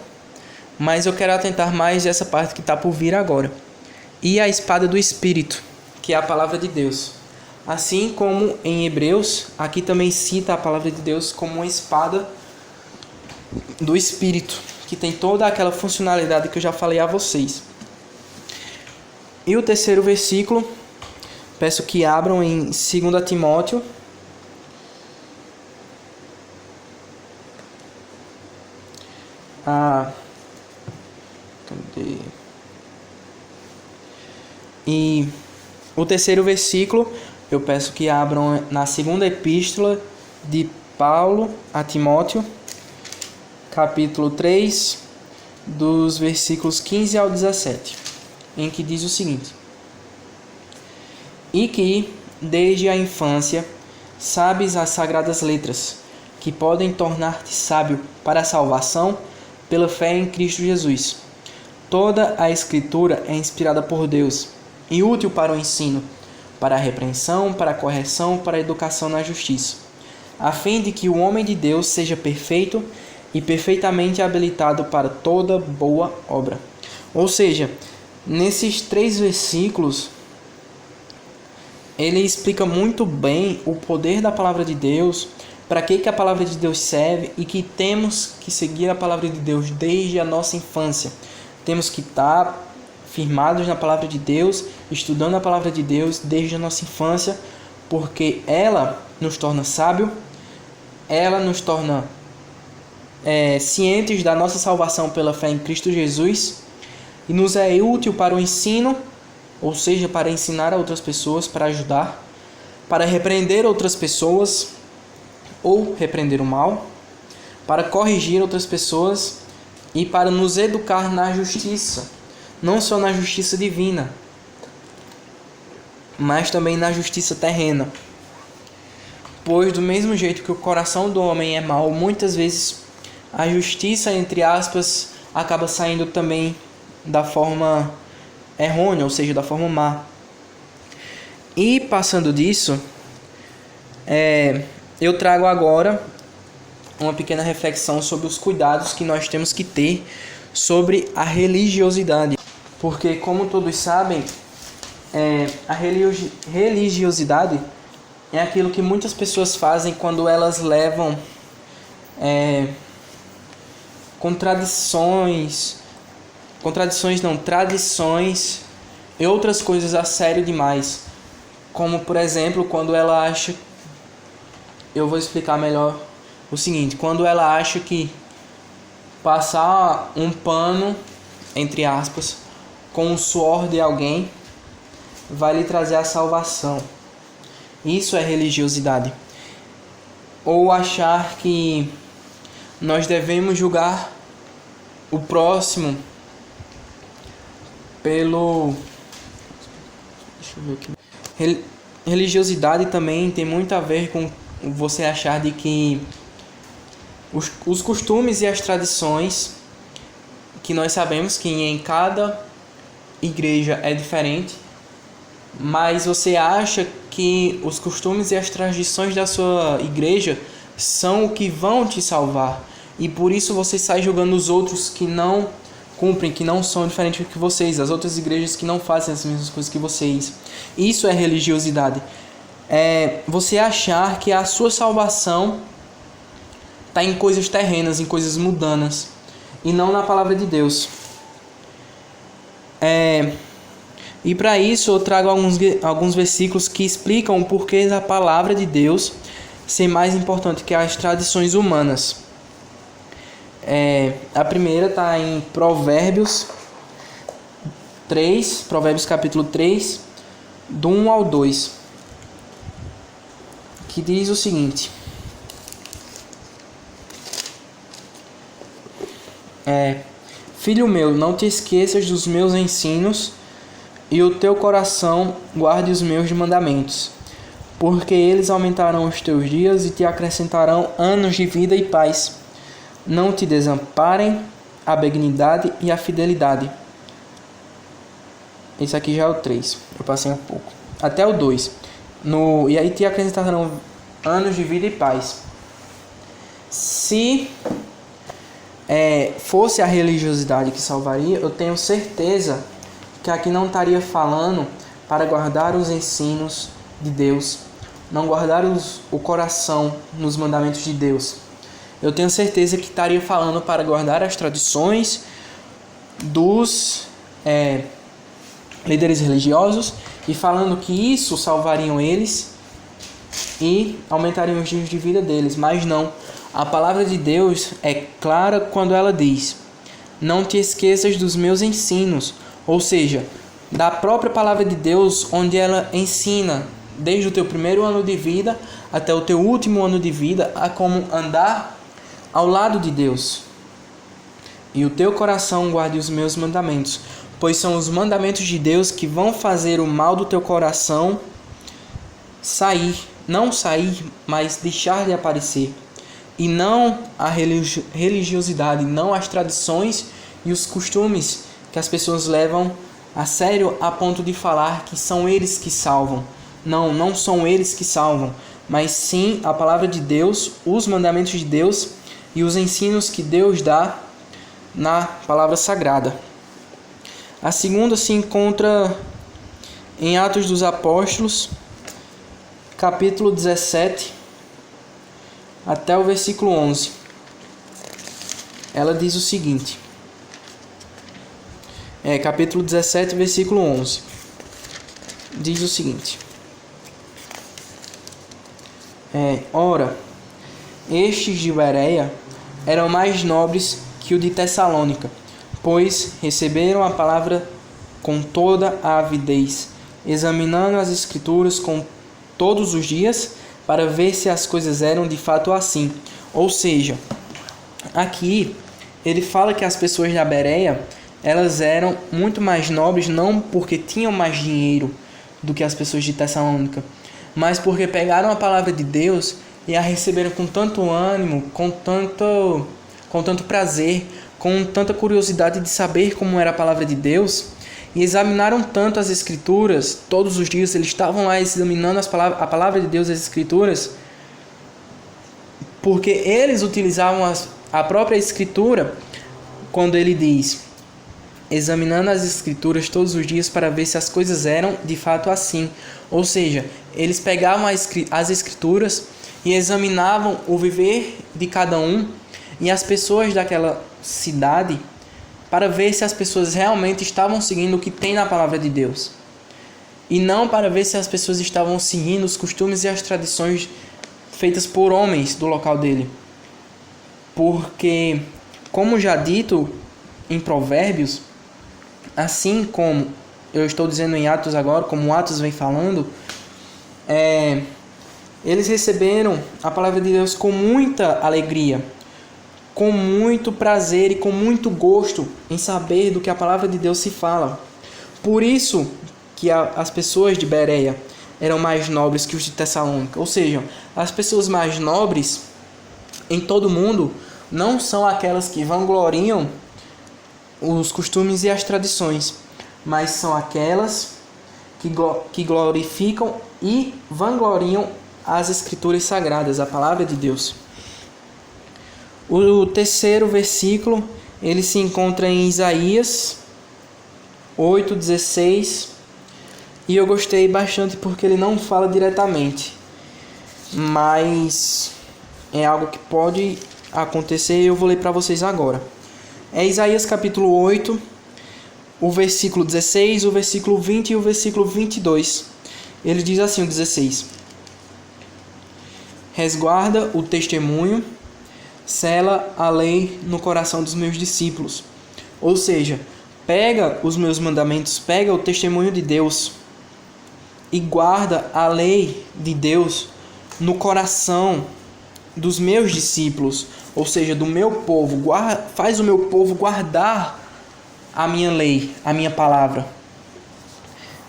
mas eu quero atentar mais essa parte que está por vir agora, e a espada do Espírito, que é a palavra de Deus, Assim como em Hebreus, aqui também cita a palavra de Deus como uma espada do Espírito, que tem toda aquela funcionalidade que eu já falei a vocês. E o terceiro versículo, peço que abram em 2 Timóteo. Cadê? E o terceiro versículo, eu peço que abram na segunda epístola de Paulo a Timóteo, capítulo 3, dos versículos 15 ao 17, em que diz o seguinte: E que, desde a infância, sabes as sagradas letras, que podem tornar-te sábio para a salvação pela fé em Cristo Jesus. Toda a Escritura é inspirada por Deus e útil para o ensino, para a repreensão, para a correção, para a educação na justiça, a fim de que o homem de Deus seja perfeito e perfeitamente habilitado para toda boa obra. Ou seja, nesses 3 versículos, ele explica muito bem o poder da palavra de Deus, para que a palavra de Deus serve e que temos que seguir a palavra de Deus desde a nossa infância. Temos que estar firmados na palavra de Deus, estudando a palavra de Deus desde a nossa infância, porque ela nos torna sábio, ela nos torna cientes da nossa salvação pela fé em Cristo Jesus e nos é útil para o ensino, ou seja, para ensinar a outras pessoas, para ajudar, para repreender outras pessoas ou repreender o mal, para corrigir outras pessoas e para nos educar na justiça, não só na justiça divina, mas também na justiça terrena. Pois do mesmo jeito que o coração do homem é mau, muitas vezes a justiça, entre aspas, acaba saindo também da forma errônea, ou seja, da forma má. E passando disso, eu trago agora uma pequena reflexão sobre os cuidados que nós temos que ter sobre a religiosidade. Porque, como todos sabem, a religiosidade é aquilo que muitas pessoas fazem quando elas levam tradições e outras coisas a sério demais. Como, por exemplo, quando ela acha... Eu vou explicar melhor o seguinte. Quando ela acha que passar um pano, entre aspas, com o suor de alguém vai lhe trazer a salvação. Isso é religiosidade. Ou achar que nós devemos julgar o próximo pelo... Deixa eu ver aqui. Religiosidade também tem muito a ver com você achar de que os costumes e as tradições, que nós sabemos que em cada igreja é diferente, mas você acha que os costumes e as tradições da sua igreja são o que vão te salvar, e por isso você sai julgando os outros que não cumprem, que não são diferentes que vocês, as outras igrejas que não fazem as mesmas coisas que vocês. Isso é religiosidade. Você achar que a sua salvação está em coisas terrenas, em coisas mundanas, e não na palavra de Deus. E para isso eu trago alguns versículos que explicam o porquê da palavra de Deus ser mais importante que as tradições humanas. A primeira está em Provérbios 3, Provérbios capítulo 3, do 1 ao 2, que diz o seguinte: Filho meu, não te esqueças dos meus ensinos, e o teu coração guarde os meus mandamentos, porque eles aumentarão os teus dias e te acrescentarão anos de vida e paz. Não te desamparem a benignidade e a fidelidade. Esse aqui já é o 3, eu passei um pouco. Até o 2. E aí te acrescentarão anos de vida e paz. Se fosse a religiosidade que salvaria, eu tenho certeza que aqui não estaria falando para guardar os ensinos de Deus, não guardar o coração nos mandamentos de Deus, eu tenho certeza que estaria falando para guardar as tradições dos líderes religiosos e falando que isso salvariam eles e aumentariam os dias de vida deles. Mas não, a palavra de Deus é clara quando ela diz: não te esqueças dos meus ensinos, ou seja, da própria palavra de Deus, onde ela ensina desde o teu primeiro ano de vida até o teu último ano de vida a como andar ao lado de Deus. E o teu coração guarde os meus mandamentos, pois são os mandamentos de Deus que vão fazer o mal do teu coração sair, não sair, mas deixar de aparecer. E não a religiosidade, não as tradições e os costumes que as pessoas levam a sério a ponto de falar que são eles que salvam. Não, não são eles que salvam, mas sim a palavra de Deus, os mandamentos de Deus e os ensinos que Deus dá na palavra sagrada. A segunda se encontra em Atos dos Apóstolos, capítulo 17, até o versículo 11. Ela diz o seguinte, capítulo 17, versículo 11. Diz o seguinte: ora, estes de Bereia eram mais nobres que o de Tessalônica, pois receberam a palavra com toda a avidez, examinando as Escrituras com todos os dias, para ver se as coisas eram de fato assim. Ou seja, aqui ele fala que as pessoas da Bereia, elas eram muito mais nobres, não porque tinham mais dinheiro do que as pessoas de Tessalônica, mas porque pegaram a palavra de Deus e a receberam com tanto ânimo, com tanto prazer, com tanta curiosidade de saber como era a palavra de Deus, e examinaram tanto as Escrituras, todos os dias eles estavam lá examinando a palavra de Deus, as Escrituras, porque eles utilizavam a própria Escritura, quando ele diz, examinando as Escrituras todos os dias para ver se as coisas eram de fato assim. Ou seja, eles pegavam as Escrituras e examinavam o viver de cada um e as pessoas daquela cidade para ver se as pessoas realmente estavam seguindo o que tem na palavra de Deus. E não para ver se as pessoas estavam seguindo os costumes e as tradições feitas por homens do local dele. Porque, como já dito em Provérbios, assim como eu estou dizendo em Atos agora, como Atos vem falando, eles receberam a palavra de Deus com muita alegria, com muito prazer e com muito gosto em saber do que a palavra de Deus se fala. Por isso que as pessoas de Bereia eram mais nobres que os de Tessalônica. Ou seja, as pessoas mais nobres em todo o mundo não são aquelas que vangloriam os costumes e as tradições, mas são aquelas que glorificam e vangloriam as Escrituras Sagradas, a palavra de Deus. O terceiro versículo, ele se encontra em Isaías 8:16, e eu gostei bastante porque ele não fala diretamente, mas é algo que pode acontecer e eu vou ler para vocês agora. É Isaías capítulo 8, o versículo 16, o versículo 20 e o versículo 22. Ele diz assim, o 16: resguarda o testemunho, sela a lei no coração dos meus discípulos. Ou seja, pega os meus mandamentos, pega o testemunho de Deus e guarda a lei de Deus no coração dos meus discípulos, ou seja, do meu povo. Faz o meu povo guardar a minha lei, a minha palavra.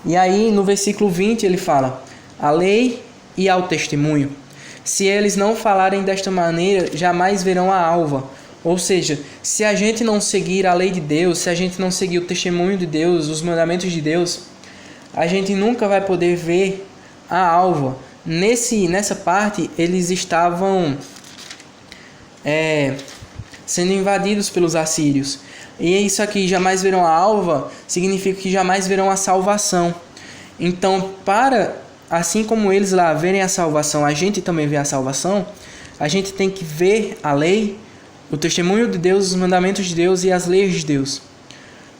E aí no versículo 20 ele fala: a lei e ao testemunho. Se eles não falarem desta maneira, jamais verão a alva. Ou seja, se a gente não seguir a lei de Deus, se a gente não seguir o testemunho de Deus, os mandamentos de Deus, a gente nunca vai poder ver a alva. Nessa parte, eles estavam sendo invadidos pelos assírios. E isso aqui, jamais verão a alva, significa que jamais verão a salvação. Então, para assim como eles lá verem a salvação, a gente também vê a salvação, a gente tem que ver a lei, o testemunho de Deus, os mandamentos de Deus e as leis de Deus.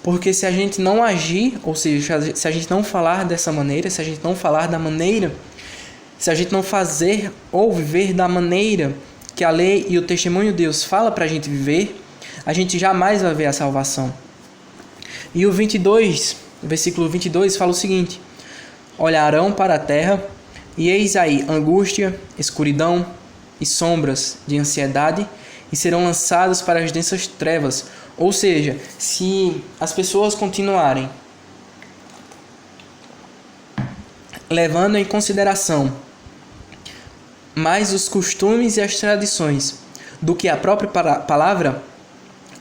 Porque se a gente não agir, ou seja, se a gente não falar dessa maneira, se a gente não falar da maneira, se a gente não fazer ou viver da maneira que a lei e o testemunho de Deus fala para a gente viver, a gente jamais vai ver a salvação. E o versículo 22 fala o seguinte: olharão para a terra, e eis aí angústia, escuridão e sombras de ansiedade, e serão lançados para as densas trevas. Ou seja, se as pessoas continuarem levando em consideração mais os costumes e as tradições do que a própria palavra,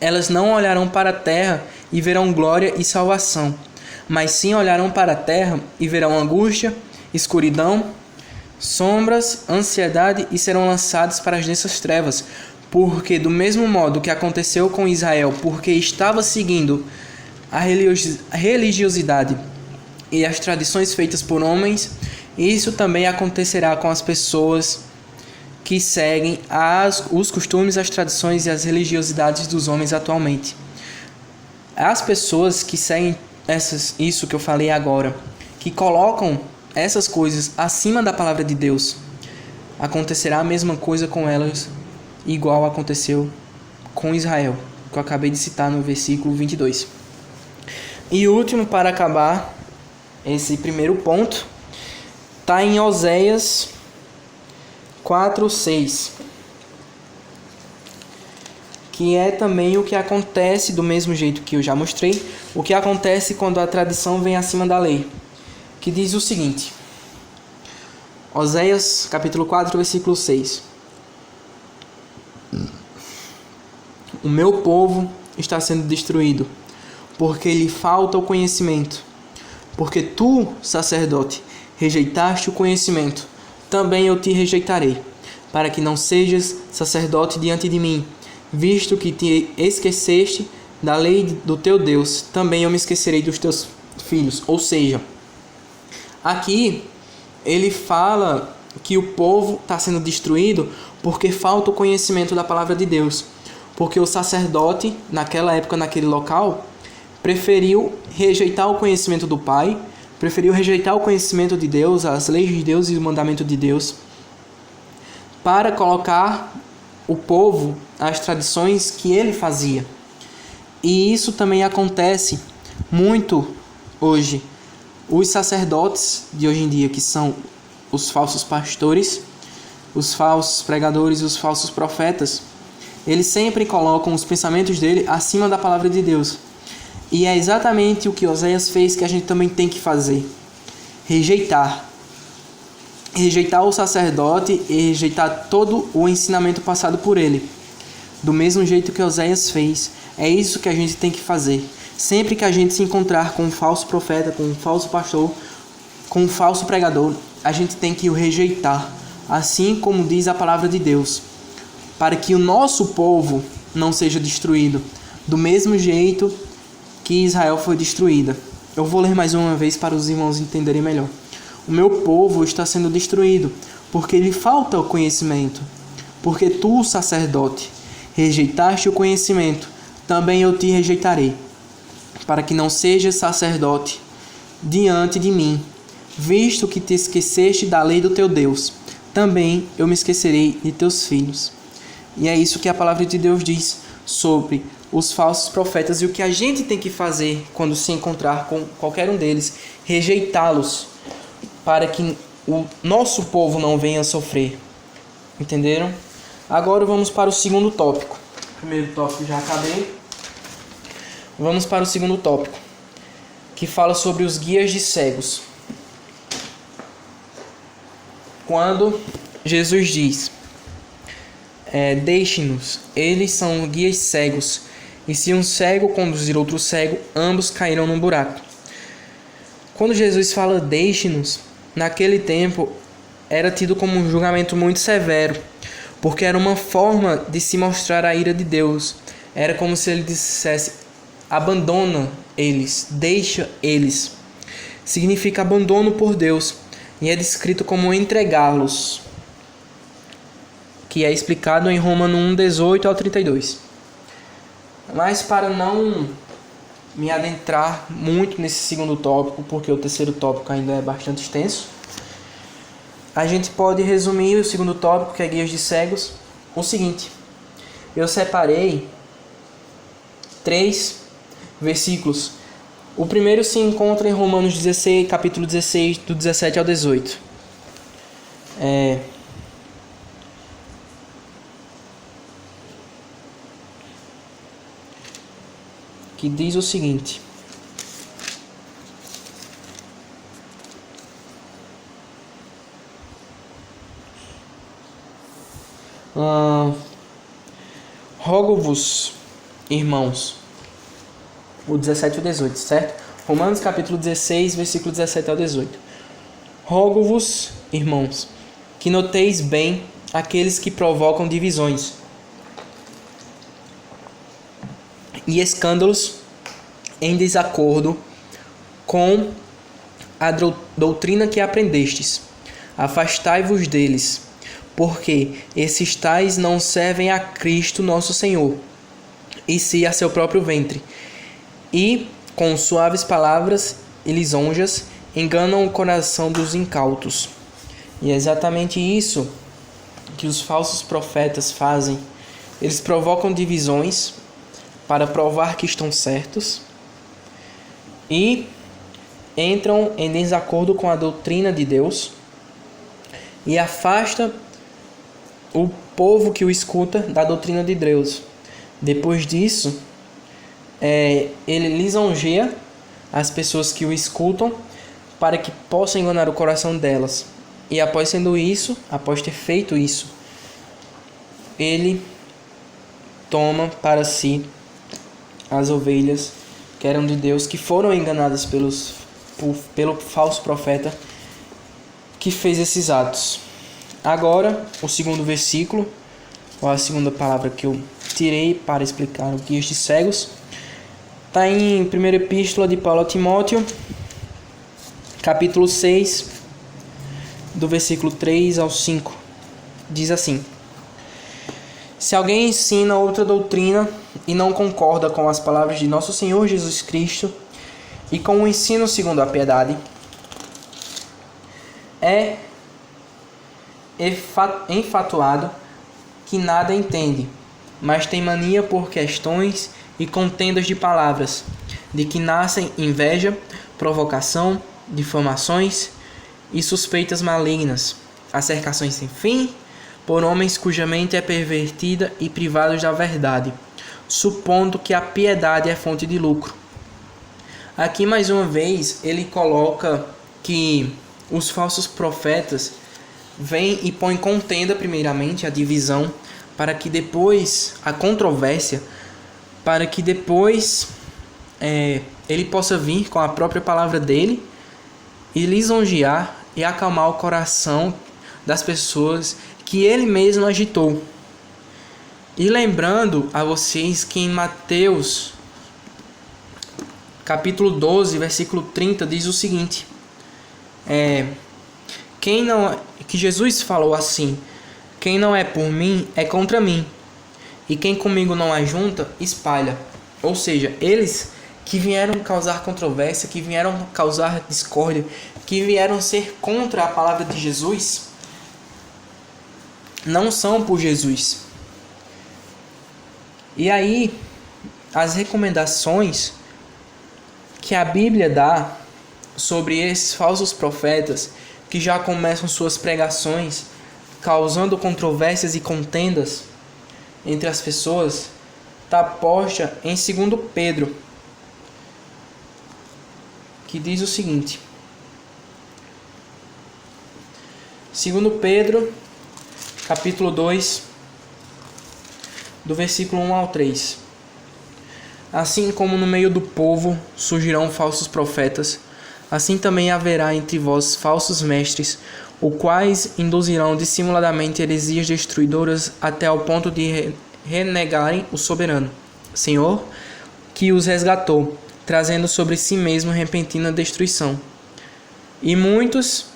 elas não olharão para a terra e verão glória e salvação, mas sim olharão para a terra e verão angústia, escuridão, sombras, ansiedade e serão lançados para as densas trevas. Porque do mesmo modo que aconteceu com Israel, porque estava seguindo a religiosidade e as tradições feitas por homens, isso também acontecerá com as pessoas que seguem os costumes, as tradições e as religiosidades dos homens atualmente. As pessoas que seguem isso que eu falei agora, que colocam essas coisas acima da palavra de Deus, acontecerá a mesma coisa com elas, igual aconteceu com Israel, que eu acabei de citar no versículo 22. E o último, para acabar esse primeiro ponto, está em Oséias 4:6, que é também o que acontece do mesmo jeito que eu já mostrei, o que acontece quando a tradição vem acima da lei, que diz o seguinte: Oséias capítulo 4, versículo 6: o meu povo está sendo destruído, porque lhe falta o conhecimento. Porque tu, sacerdote, rejeitaste o conhecimento, também eu te rejeitarei, para que não sejas sacerdote diante de mim. Visto que te esqueceste da lei do teu Deus, também eu me esquecerei dos teus filhos. Ou seja, aqui ele fala que o povo está sendo destruído porque falta o conhecimento da palavra de Deus. Porque o sacerdote, naquela época, naquele local, preferiu rejeitar o conhecimento do Pai, preferiu rejeitar o conhecimento de Deus, as leis de Deus e o mandamento de Deus, para colocar o povo às tradições que ele fazia. E isso também acontece muito hoje. Os sacerdotes de hoje em dia, que são os falsos pastores, os falsos pregadores e os falsos profetas, eles sempre colocam os pensamentos dele acima da palavra de Deus. E é exatamente o que Oséias fez que a gente também tem que fazer. Rejeitar o sacerdote e rejeitar todo o ensinamento passado por ele. Do mesmo jeito que Oséias fez. É isso que a gente tem que fazer. Sempre que a gente se encontrar com um falso profeta, com um falso pastor, com um falso pregador, a gente tem que o rejeitar, assim como diz a palavra de Deus, para que o nosso povo não seja destruído, do mesmo jeito que Israel foi destruída. Eu vou ler mais uma vez para os irmãos entenderem melhor. O meu povo está sendo destruído, porque lhe falta o conhecimento. Porque tu, sacerdote, rejeitaste o conhecimento, também eu te rejeitarei, para que não sejas sacerdote diante de mim, visto que te esqueceste da lei do teu Deus, também eu me esquecerei de teus filhos. E é isso que a palavra de Deus diz sobre os falsos profetas e o que a gente tem que fazer quando se encontrar com qualquer um deles, rejeitá-los, para que o nosso povo não venha a sofrer. Entenderam? Agora vamos para o segundo tópico. O primeiro tópico já acabei. Vamos para o segundo tópico, que fala sobre os guias de cegos. Quando Jesus diz: deixe-nos, eles são guias cegos, e se um cego conduzir outro cego, ambos cairão num buraco. Quando Jesus fala deixe-nos, naquele tempo era tido como um julgamento muito severo, porque era uma forma de se mostrar a ira de Deus. Era como se ele dissesse: abandona eles, deixa eles. Significa abandono por Deus. e é descrito como entregá-los, que é explicado em Romanos 1, 18 ao 32. Mas para não me adentrar muito nesse segundo tópico, porque o terceiro tópico ainda é bastante extenso, a gente pode resumir o segundo tópico, que é guias de cegos, o seguinte: eu separei 3 versículos. O primeiro se encontra em Romanos 16, capítulo 16, do 17 ao 18. Que diz o seguinte: rogo-vos, irmãos, o 17 e o 18, certo? Romanos capítulo 16, versículo 17 ao 18. Rogo-vos, irmãos, que noteis bem aqueles que provocam divisões e escândalos em desacordo com a doutrina que aprendestes. Afastai-vos deles, porque esses tais não servem a Cristo nosso Senhor, e sim a seu próprio ventre, e com suaves palavras e lisonjas enganam o coração dos incautos. E é exatamente isso que os falsos profetas fazem. Eles provocam divisões para provar que estão certos e entram em desacordo com a doutrina de Deus e afasta o povo que o escuta da doutrina de Deus. Depois disso, ele lisonjeia as pessoas que o escutam para que possam enganar o coração delas. E após ter feito isso, ele toma para si as ovelhas que eram de Deus, que foram enganadas pelo falso profeta que fez esses atos. Agora, o segundo versículo, ou a segunda palavra que eu tirei para explicar o guias de cegos, está em 1ª Epístola de Paulo a Timóteo, capítulo 6, do versículo 3 ao 5. Diz assim: se alguém ensina outra doutrina e não concorda com as palavras de nosso Senhor Jesus Cristo e com o ensino segundo a piedade, é enfatuado que nada entende, mas tem mania por questões e contendas de palavras, de que nascem inveja, provocação, difamações e suspeitas malignas, acercações sem fim, por homens cuja mente é pervertida e privados da verdade, supondo que a piedade é fonte de lucro. Aqui mais uma vez ele coloca que os falsos profetas vêm e põem contenda primeiramente, a divisão, para que depois a controvérsia, para que depois ele possa vir com a própria palavra dele e lisonjear e acalmar o coração das pessoas que ele mesmo agitou. E lembrando a vocês que em Mateus capítulo 12, versículo 30 diz o seguinte: que Jesus falou assim: quem não é por mim é contra mim, e quem comigo não ajunta, espalha. Ou seja, eles que vieram causar controvérsia, que vieram causar discórdia, que vieram ser contra a palavra de Jesus, não são por Jesus. E aí, as recomendações que a Bíblia dá sobre esses falsos profetas que já começam suas pregações causando controvérsias e contendas entre as pessoas, está posta em 2 Pedro, que diz o seguinte: 2 Pedro, capítulo 2, do versículo 1 ao 3. Assim como no meio do povo surgirão falsos profetas, assim também haverá entre vós falsos mestres, os quais induzirão dissimuladamente heresias destruidoras até ao ponto de renegarem o soberano Senhor, que os resgatou, trazendo sobre si mesmo repentina destruição. E muitos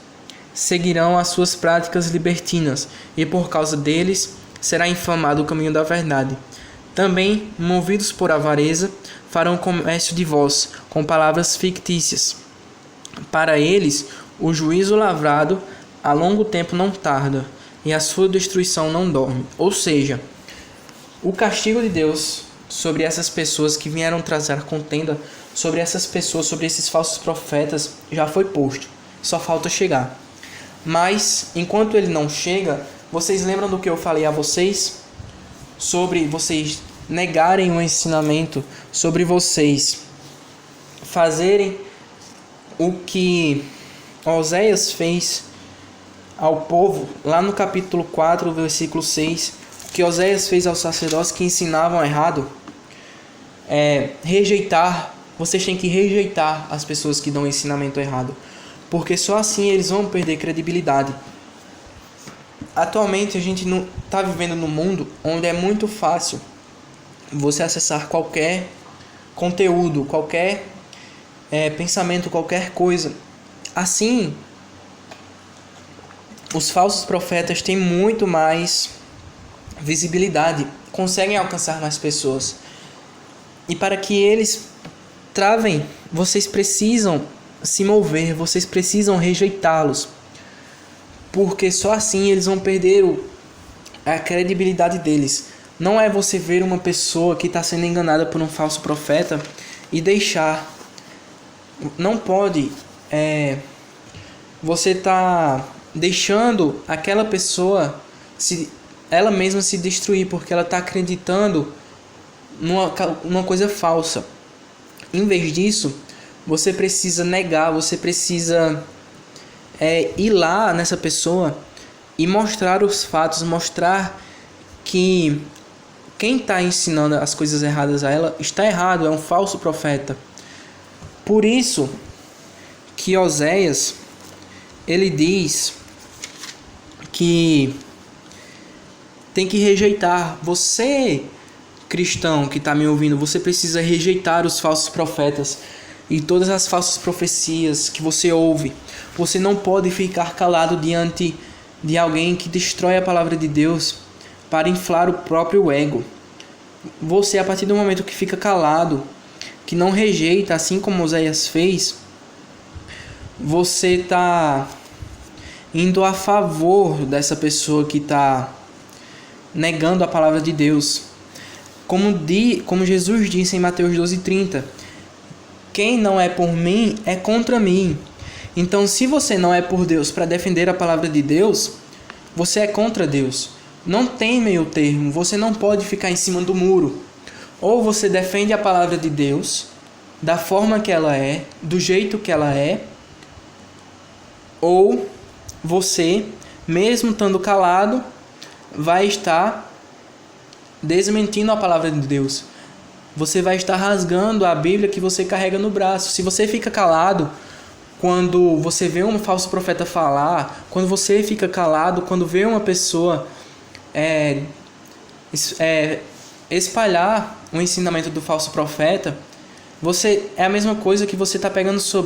seguirão as suas práticas libertinas, e por causa deles será infamado o caminho da verdade. Também, movidos por avareza, farão comércio de vós, com palavras fictícias. Para eles, o juízo lavrado a longo tempo não tarda, e a sua destruição não dorme. Ou seja, o castigo de Deus sobre essas pessoas que vieram trazer contenda, sobre essas pessoas, sobre esses falsos profetas, já foi posto. Só falta chegar. Mas, enquanto ele não chega, vocês lembram do que eu falei a vocês? Sobre vocês negarem o ensinamento, sobre vocês fazerem o que Oséias fez ao povo, lá no capítulo 4, versículo 6, o que Oséias fez aos sacerdotes que ensinavam errado, rejeitar, vocês têm que rejeitar as pessoas que dão ensinamento errado, porque só assim eles vão perder credibilidade. Atualmente a gente não está vivendo num mundo onde é muito fácil você acessar qualquer conteúdo, qualquer pensamento, qualquer coisa. Assim, os falsos profetas têm muito mais visibilidade, conseguem alcançar mais pessoas. E para que eles travem, vocês precisam se mover, vocês precisam rejeitá-los. Porque só assim eles vão perder a credibilidade deles. Não é você ver uma pessoa que está sendo enganada por um falso profeta e deixar. Não pode. Você está deixando aquela pessoa ela mesma se destruir, porque ela está acreditando numa coisa falsa. Em vez disso, você precisa negar, você precisa ir lá nessa pessoa e mostrar os fatos, mostrar que quem está ensinando as coisas erradas a ela está errado, é um falso profeta. Por isso que Oséias, ele diz que tem que rejeitar. Você, cristão que está me ouvindo, você precisa rejeitar os falsos profetas e todas as falsas profecias que você ouve. Você não pode ficar calado diante de alguém que destrói a palavra de Deus para inflar o próprio ego. Você, a partir do momento que fica calado, que não rejeita, assim como Oséias fez, você está indo a favor dessa pessoa que está negando a palavra de Deus. Como Jesus disse em Mateus 12:30, quem não é por mim é contra mim. Então, se você não é por Deus para defender a palavra de Deus, você é contra Deus. Não tem meio termo, você não pode ficar em cima do muro. Ou você defende a palavra de Deus da forma que ela é, do jeito que ela é, ou você, mesmo estando calado, vai estar desmentindo a palavra de Deus. Você vai estar rasgando a Bíblia que você carrega no braço. Se você fica calado quando você vê um falso profeta falar, quando você fica calado quando vê uma pessoa espalhar o ensinamento do falso profeta, você é a mesma coisa que você está pegando sua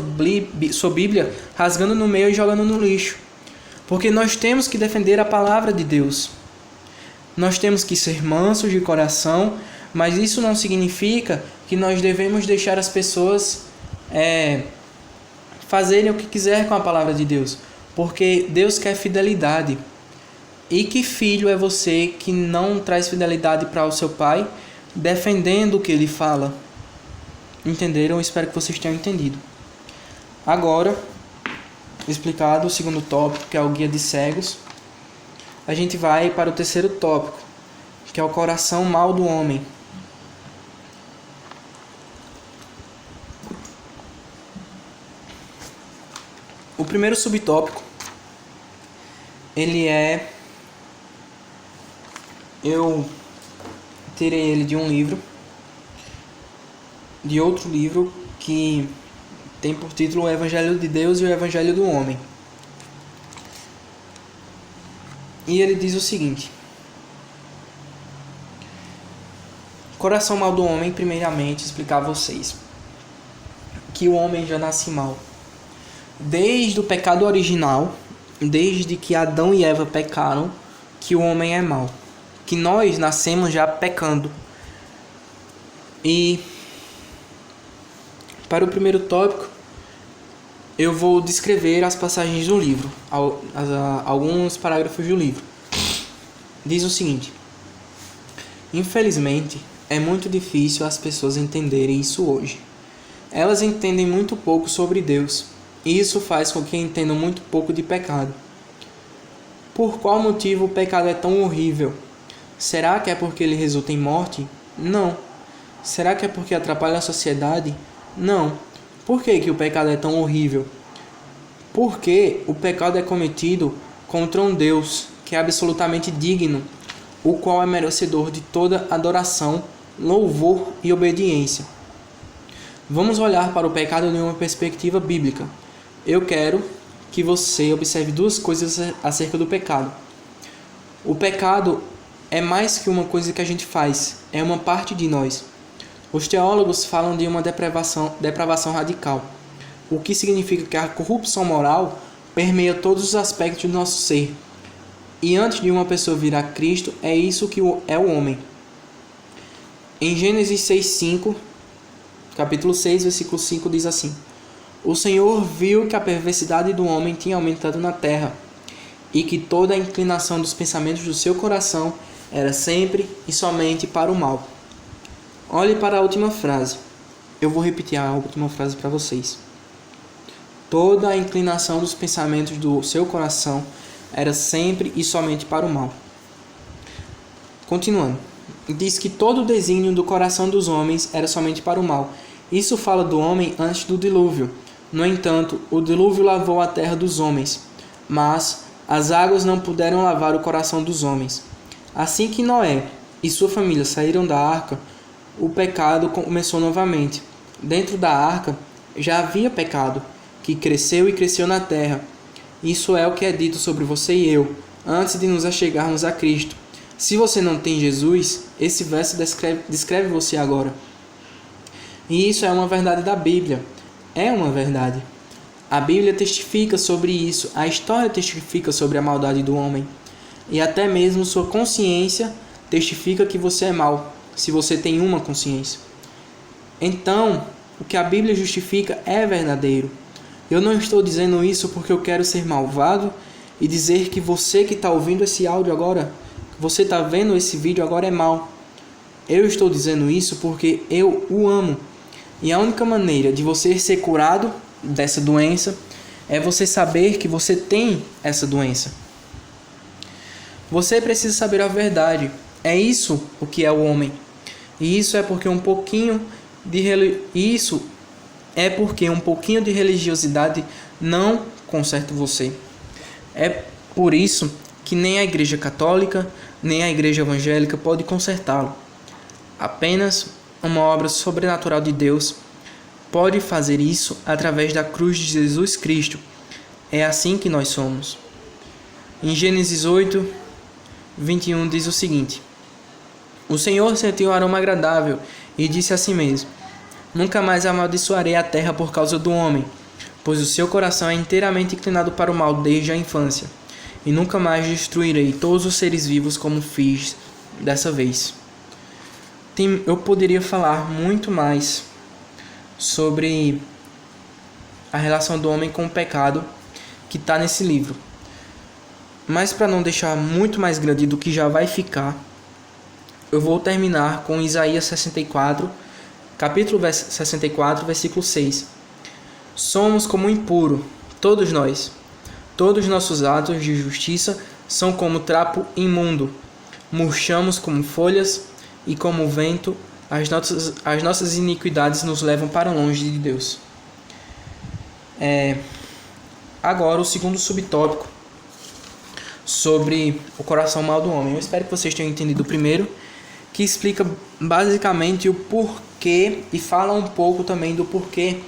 Bíblia, rasgando no meio e jogando no lixo. Porque nós temos que defender a palavra de Deus. Nós temos que ser mansos de coração, mas isso não significa que nós devemos deixar as pessoas fazerem o que quiser com a palavra de Deus. Porque Deus quer fidelidade. E que filho é você que não traz fidelidade para o seu pai, defendendo o que ele fala? Entenderam? Espero que vocês tenham entendido. Agora, explicado o segundo tópico, que é o guia de cegos, a gente vai para o terceiro tópico, que é o coração mau do homem. O primeiro subtópico, eu tirei ele de outro livro que tem por título O Evangelho de Deus e o Evangelho do Homem. E ele diz o seguinte: coração mau do homem, primeiramente, explicar a vocês que o homem já nasce mau. Desde o pecado original, desde que Adão e Eva pecaram, que o homem é mau, que nós nascemos já pecando. E para o primeiro tópico, eu vou descrever as passagens do livro, alguns parágrafos do livro. Diz o seguinte: infelizmente, é muito difícil as pessoas entenderem isso hoje. Elas entendem muito pouco sobre Deus, e isso faz com que entendam muito pouco de pecado. Por qual motivo o pecado é tão horrível? Será que é porque ele resulta em morte? Não. Será que é porque atrapalha a sociedade? Não. Por que o pecado é tão horrível? Porque o pecado é cometido contra um Deus que é absolutamente digno, o qual é merecedor de toda adoração, louvor e obediência. Vamos olhar para o pecado de uma perspectiva bíblica. Eu quero que você observe duas coisas acerca do pecado. O pecado é mais que uma coisa que a gente faz, é uma parte de nós. Os teólogos falam de uma depravação radical, o que significa que a corrupção moral permeia todos os aspectos do nosso ser. E antes de uma pessoa vir a Cristo, é isso que é o homem. Em Gênesis 6:5, capítulo 6, versículo 5, diz assim: O Senhor viu que a perversidade do homem tinha aumentado na terra, e que toda a inclinação dos pensamentos do seu coração era sempre e somente para o mal. Olhe para a última frase. Eu vou repetir a última frase para vocês. Toda a inclinação dos pensamentos do seu coração era sempre e somente para o mal. Continuando. Diz que todo o desígnio do coração dos homens era somente para o mal. Isso fala do homem antes do dilúvio. No entanto, o dilúvio lavou a terra dos homens, mas as águas não puderam lavar o coração dos homens. Assim que Noé e sua família saíram da arca, o pecado começou novamente. Dentro da arca já havia pecado, que cresceu e cresceu na terra. Isso é o que é dito sobre você e eu, antes de nos achegarmos a Cristo. Se você não tem Jesus, esse verso descreve você agora. E isso é uma verdade da Bíblia. É uma verdade. A Bíblia testifica sobre isso, a história testifica sobre a maldade do homem. E até mesmo sua consciência testifica que você é mau, se você tem uma consciência. Então, o que a Bíblia justifica é verdadeiro. Eu não estou dizendo isso porque eu quero ser malvado e dizer que você que está ouvindo esse áudio agora, você está vendo esse vídeo agora é mau. Eu estou dizendo isso porque eu o amo. E a única maneira de você ser curado dessa doença é você saber que você tem essa doença. Você precisa saber a verdade. É isso o que é o homem. E isso é porque um pouquinho de religiosidade não conserta você. É por isso que nem a Igreja Católica, nem a Igreja Evangélica pode consertá-lo. Apenas uma obra sobrenatural de Deus pode fazer isso através da cruz de Jesus Cristo. É assim que nós somos. Em Gênesis 8:21 diz o seguinte: O Senhor sentiu um aroma agradável e disse a si mesmo: Nunca mais amaldiçoarei a terra por causa do homem, pois o seu coração é inteiramente inclinado para o mal desde a infância, e nunca mais destruirei todos os seres vivos como fiz dessa vez. Eu poderia falar muito mais sobre a relação do homem com o pecado que está nesse livro. Mas para não deixar muito mais grande do que já vai ficar, eu vou terminar com Isaías 64, capítulo 64, versículo 6. Somos como impuro, todos nós. Todos nossos atos de justiça são como trapo imundo. Murchamos como folhas e como o vento, as nossas iniquidades nos levam para longe de Deus. Agora o segundo subtópico sobre o coração mau do homem. Eu espero que vocês tenham entendido o primeiro, que explica basicamente o porquê e fala um pouco também do porquê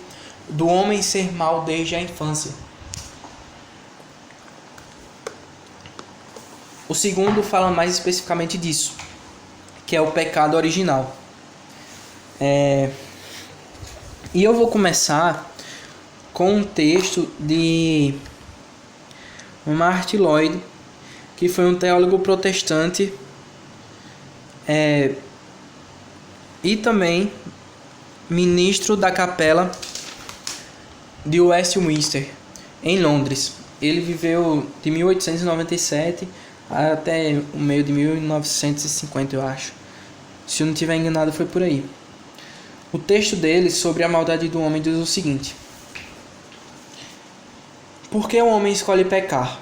do homem ser mau desde a infância. O segundo fala mais especificamente disso, que é o pecado original. E eu vou começar com um texto de Martin Lloyd, que foi um teólogo protestante e também ministro da capela de Westminster, em Londres. Ele viveu de 1897 até o meio de 1950, eu acho. Se eu não estiver enganado, foi por aí. O texto dele sobre a maldade do homem diz o seguinte: por que o homem escolhe pecar?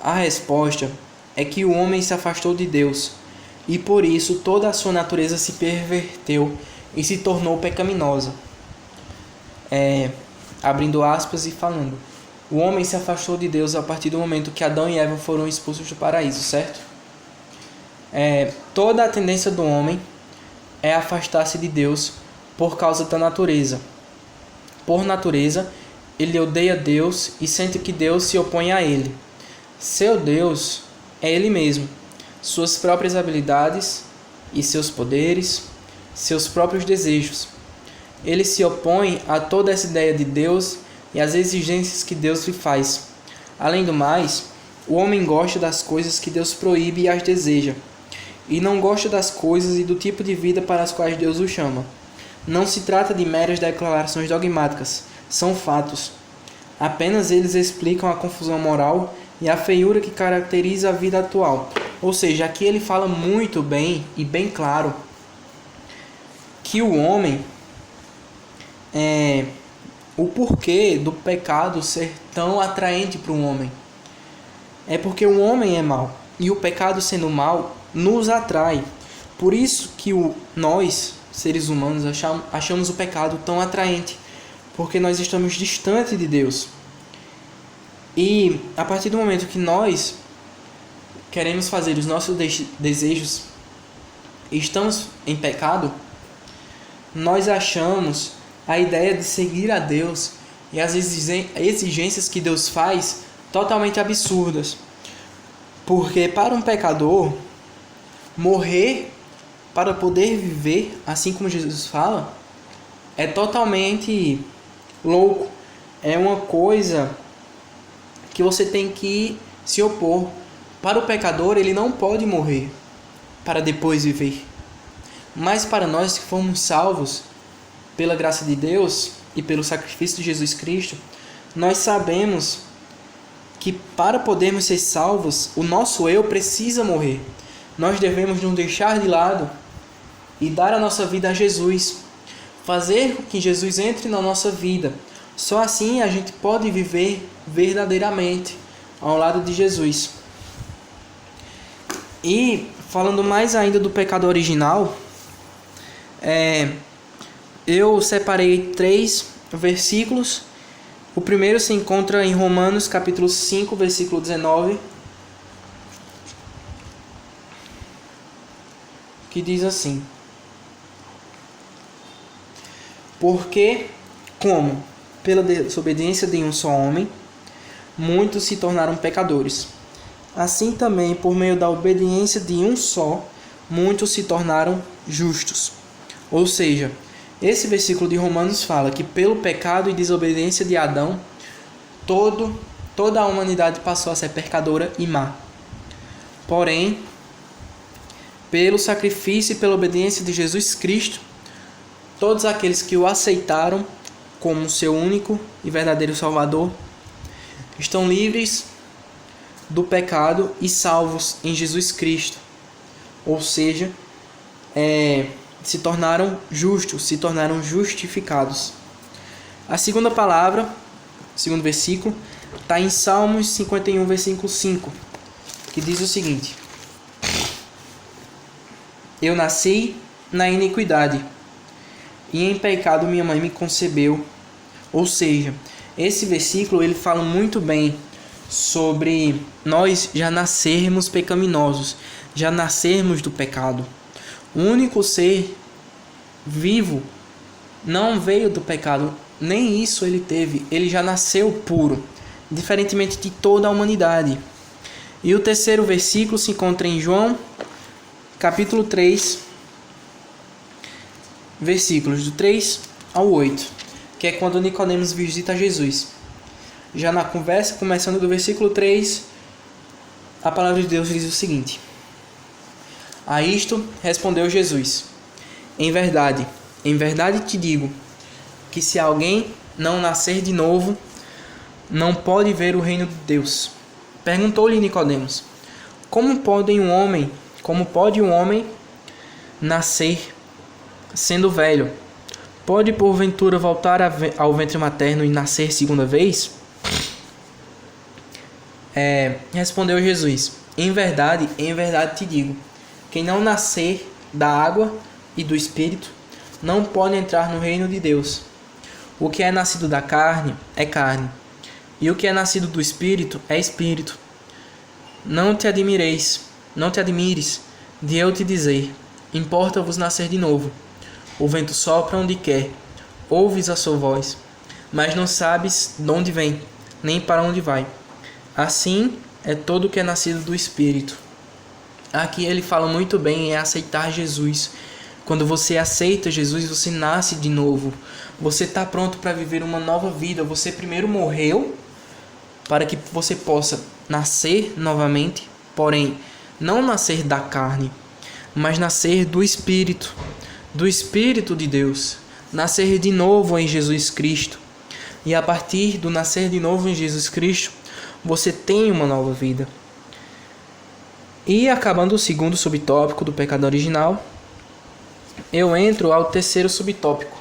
A resposta é que o homem se afastou de Deus e por isso toda a sua natureza se perverteu e se tornou pecaminosa. Abrindo aspas e falando, o homem se afastou de Deus a partir do momento que Adão e Eva foram expulsos do paraíso, certo? Toda a tendência do homem é afastar-se de Deus por causa da natureza. Por natureza, ele odeia Deus e sente que Deus se opõe a ele. Seu Deus é ele mesmo, suas próprias habilidades e seus poderes, seus próprios desejos. Ele se opõe a toda essa ideia de Deus e às exigências que Deus lhe faz. Além do mais, o homem gosta das coisas que Deus proíbe e as deseja, e não gosta das coisas e do tipo de vida para as quais Deus o chama. Não se trata de meras declarações dogmáticas, são fatos. Apenas eles explicam a confusão moral e a feiura que caracteriza a vida atual. Ou seja, aqui ele fala muito bem e bem claro que o homem o porquê do pecado ser tão atraente para o homem. É porque o homem é mau e o pecado sendo mau nos atrai. Por isso que nós, seres humanos, achamos o pecado tão atraente, porque nós estamos distantes de Deus. E a partir do momento que nós queremos fazer os nossos desejos e estamos em pecado, nós achamos a ideia de seguir a Deus e as exigências que Deus faz totalmente absurdas. Porque para um pecador, morrer para poder viver, assim como Jesus fala, é totalmente louco. É uma coisa que você tem que se opor. Para o pecador, ele não pode morrer para depois viver. Mas para nós que fomos salvos pela graça de Deus e pelo sacrifício de Jesus Cristo, nós sabemos que para podermos ser salvos, o nosso eu precisa morrer. Nós devemos nos deixar de lado e dar a nossa vida a Jesus. Fazer com que Jesus entre na nossa vida. Só assim a gente pode viver verdadeiramente ao lado de Jesus. E falando mais ainda do pecado original, eu separei 3 versículos. O primeiro se encontra em Romanos capítulo 5, versículo 19, que diz assim: porque, como pela desobediência de um só homem, muitos se tornaram pecadores, assim também por meio da obediência de um só, muitos se tornaram justos. Ou seja, esse versículo de Romanos fala que pelo pecado e desobediência de Adão, toda a humanidade passou a ser pecadora e má. Porém, pelo sacrifício e pela obediência de Jesus Cristo, todos aqueles que o aceitaram como seu único e verdadeiro Salvador estão livres do pecado e salvos em Jesus Cristo. Ou seja, se tornaram justos, se tornaram justificados. A segunda palavra, o segundo versículo, está em Salmos 51, versículo 5, que diz o seguinte: eu nasci na iniquidade, e em pecado minha mãe me concebeu. Ou seja, esse versículo ele fala muito bem sobre nós já nascermos pecaminosos, já nascermos do pecado. O único ser vivo não veio do pecado, nem isso ele teve, ele já nasceu puro, diferentemente de toda a humanidade. E o terceiro versículo se encontra em João, capítulo 3, versículos do 3 ao 8, que é quando Nicodemos visita Jesus. Já na conversa, começando do versículo 3, a palavra de Deus diz o seguinte: A isto respondeu Jesus: em verdade te digo, que se alguém não nascer de novo, não pode ver o reino de Deus. Perguntou-lhe Nicodemos: Como pode um homem nascer sendo velho? Pode porventura voltar ao ventre materno e nascer segunda vez? Respondeu Jesus: em verdade te digo, quem não nascer da água e do Espírito não pode entrar no reino de Deus. O que é nascido da carne é carne, e o que é nascido do Espírito é Espírito. Não te admires de eu te dizer: importa-vos nascer de novo. O vento sopra onde quer, ouves a sua voz, mas não sabes de onde vem, nem para onde vai. Assim é todo o que é nascido do Espírito. Aqui ele fala muito bem em aceitar Jesus. Quando você aceita Jesus, você nasce de novo. Você está pronto para viver uma nova vida. Você primeiro morreu para que você possa nascer novamente, porém não nascer da carne, mas nascer do Espírito de Deus, nascer de novo em Jesus Cristo. E a partir do nascer de novo em Jesus Cristo, você tem uma nova vida. E acabando o segundo subtópico do pecado original, eu entro ao terceiro subtópico,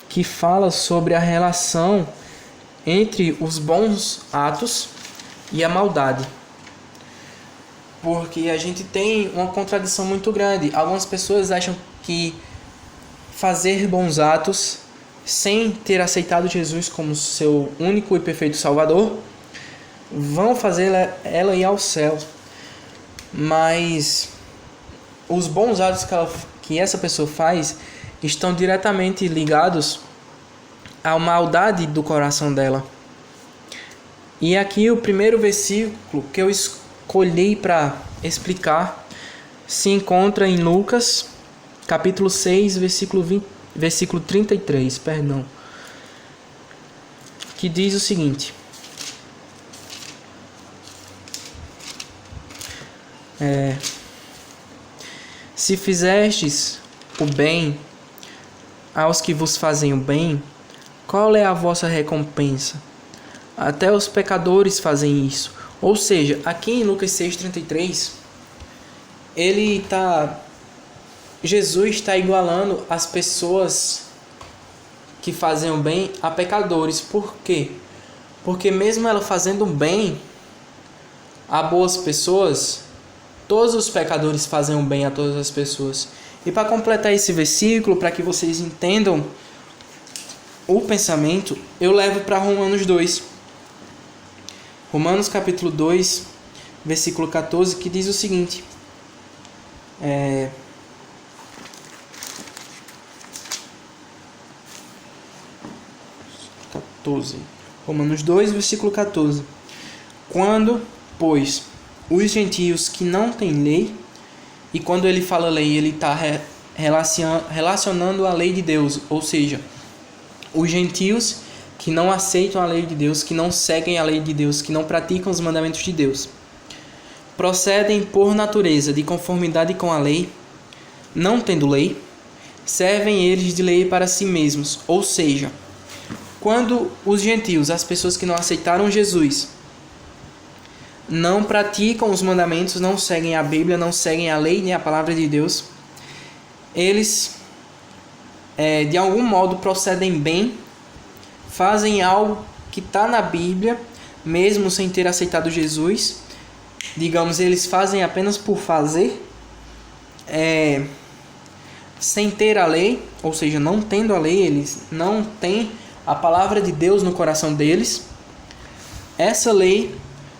que fala sobre a relação entre os bons atos e a maldade. Porque a gente tem uma contradição muito grande. Algumas pessoas acham que fazer bons atos sem ter aceitado Jesus como seu único e perfeito Salvador vão fazer ela ir ao céu. Mas os bons atos que essa pessoa faz estão diretamente ligados à maldade do coração dela. E aqui o primeiro versículo que eu escolhi para explicar se encontra em Lucas, capítulo 6, versículo 33, que diz o seguinte: Se fizestes o bem aos que vos fazem o bem, qual é a vossa recompensa? Até os pecadores fazem isso. Ou seja, aqui em Lucas 6,33, Jesus está igualando as pessoas que fazem o bem a pecadores. Por quê? Porque mesmo ela fazendo bem a boas pessoas, todos os pecadores fazem o bem a todas as pessoas. E para completar esse versículo, para que vocês entendam o pensamento, eu levo para Romanos 2. Romanos capítulo 2, versículo 14, que diz o seguinte: 14. Romanos 2, versículo 14. Quando, pois, os gentios que não têm lei, e quando ele fala lei, ele está relacionando a lei de Deus, ou seja, os gentios que não aceitam a lei de Deus, que não seguem a lei de Deus, que não praticam os mandamentos de Deus, procedem por natureza de conformidade com a lei, não tendo lei, servem eles de lei para si mesmos. Ou seja, quando os gentios, as pessoas que não aceitaram Jesus, não praticam os mandamentos, não seguem a Bíblia, não seguem a lei nem a palavra de Deus, eles de algum modo procedem bem, fazem algo que está na Bíblia, mesmo sem ter aceitado Jesus. Digamos, eles fazem apenas por fazer, sem ter a lei, ou seja, não tendo a lei, eles não têm a palavra de Deus no coração deles. Essa lei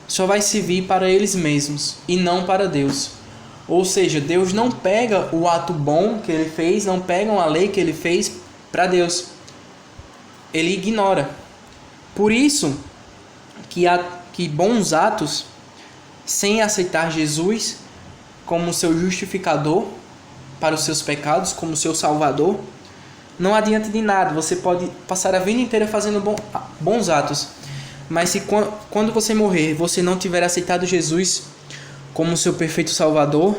só vai servir para eles mesmos e não para Deus. Ou seja, Deus não pega o ato bom que ele fez, não pega a lei que ele fez para Deus. Ele ignora. Por isso que bons atos, sem aceitar Jesus como seu justificador para os seus pecados, como seu salvador, não adianta de nada. Você pode passar a vida inteira fazendo bons atos, mas se quando você morrer, você não tiver aceitado Jesus como seu perfeito Salvador,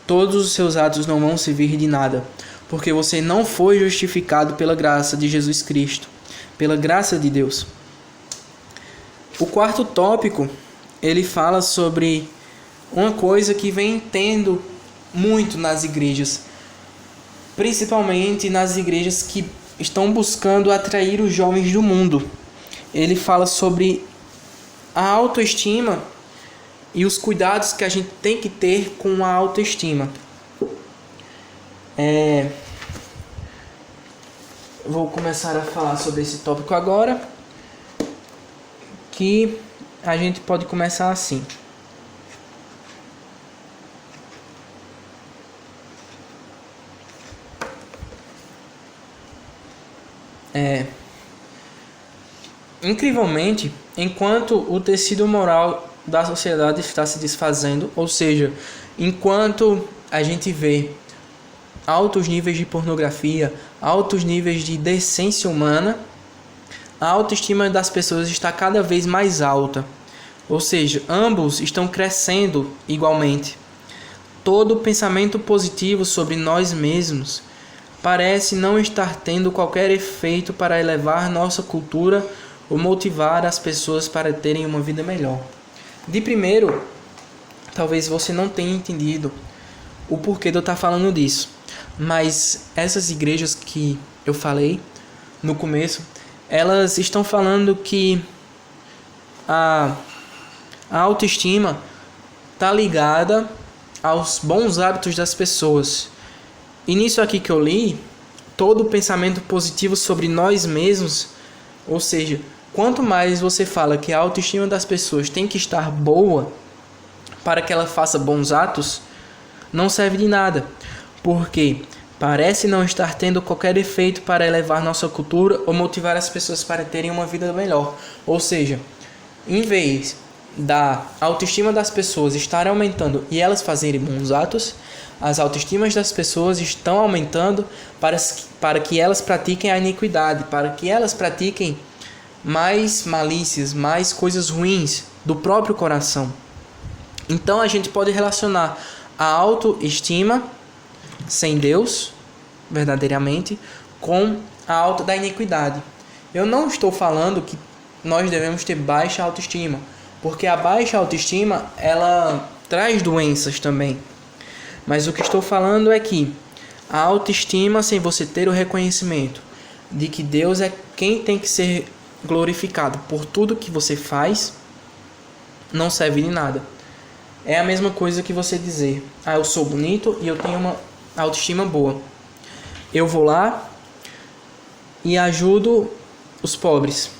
todos os seus atos não vão servir de nada, porque você não foi justificado pela graça de Jesus Cristo, pela graça de Deus. O quarto tópico, ele fala sobre uma coisa que vem tendo muito nas igrejas, principalmente nas igrejas que estão buscando atrair os jovens do mundo. Ele fala sobre a autoestima e os cuidados que a gente tem que ter com a autoestima. Vou começar a falar sobre esse tópico agora, que a gente pode começar assim. Incrivelmente, enquanto o tecido moral da sociedade está se desfazendo, ou seja, enquanto a gente vê altos níveis de pornografia, altos níveis de decência humana, a autoestima das pessoas está cada vez mais alta. Ou seja, ambos estão crescendo igualmente. Todo pensamento positivo sobre nós mesmos parece não estar tendo qualquer efeito para elevar nossa cultura ou motivar as pessoas para terem uma vida melhor. De primeiro, talvez você não tenha entendido o porquê de eu estar falando disso, mas essas igrejas que eu falei no começo, elas estão falando que a autoestima está ligada aos bons hábitos das pessoas. E nisso aqui que eu li, todo pensamento positivo sobre nós mesmos, ou seja, quanto mais você fala que a autoestima das pessoas tem que estar boa para que ela faça bons atos, não serve de nada, porque parece não estar tendo qualquer efeito para elevar nossa cultura ou motivar as pessoas para terem uma vida melhor. Ou seja, em vez da autoestima das pessoas estar aumentando e elas fazerem bons atos, as autoestimas das pessoas estão aumentando para que elas pratiquem a iniquidade, para que elas pratiquem mais malícias, mais coisas ruins do próprio coração. Então a gente pode relacionar a autoestima sem Deus, verdadeiramente, com a alta da iniquidade. Eu não estou falando que nós devemos ter baixa autoestima, porque a baixa autoestima, ela traz doenças também. Mas o que estou falando é que a autoestima, sem você ter o reconhecimento de que Deus é quem tem que ser glorificado por tudo que você faz, não serve de nada. É a mesma coisa que você dizer: eu sou bonito e eu tenho uma autoestima boa. Eu vou lá e ajudo os pobres.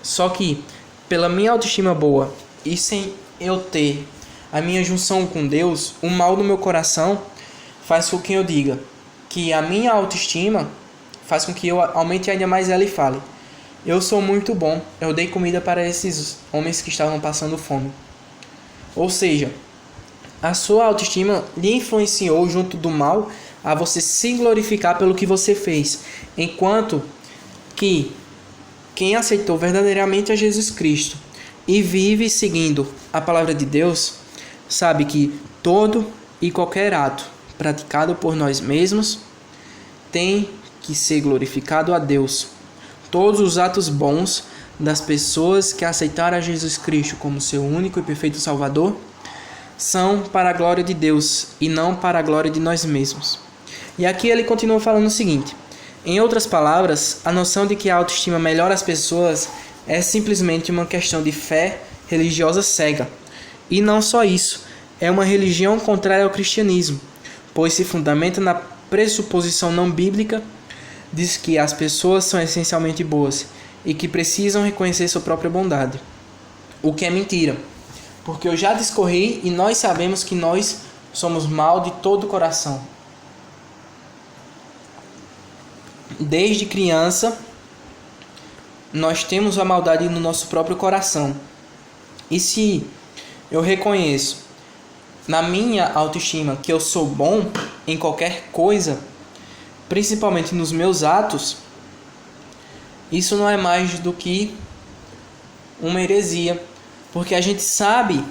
Só que, pela minha autoestima boa e sem eu ter a minha junção com Deus, o mal no meu coração faz com que eu diga que a minha autoestima faz com que eu aumente ainda mais ela e fale: eu sou muito bom, eu dei comida para esses homens que estavam passando fome. Ou seja, a sua autoestima lhe influenciou junto do mal a você se glorificar pelo que você fez, enquanto que quem aceitou verdadeiramente a Jesus Cristo e vive seguindo a palavra de Deus, sabe que todo e qualquer ato praticado por nós mesmos tem que ser glorificado a Deus. Todos os atos bons das pessoas que aceitaram a Jesus Cristo como seu único e perfeito Salvador são para a glória de Deus e não para a glória de nós mesmos. E aqui ele continua falando o seguinte: em outras palavras, a noção de que a autoestima melhora as pessoas é simplesmente uma questão de fé religiosa cega. E não só isso, é uma religião contrária ao cristianismo, pois se fundamenta na pressuposição não bíblica, diz que as pessoas são essencialmente boas e que precisam reconhecer sua própria bondade. O que é mentira, porque eu já discorri e nós sabemos que nós somos mal de todo o coração. Desde criança, nós temos a maldade no nosso próprio coração. E se eu reconheço na minha autoestima que eu sou bom em qualquer coisa, principalmente nos meus atos, isso não é mais do que uma heresia, porque a gente sabe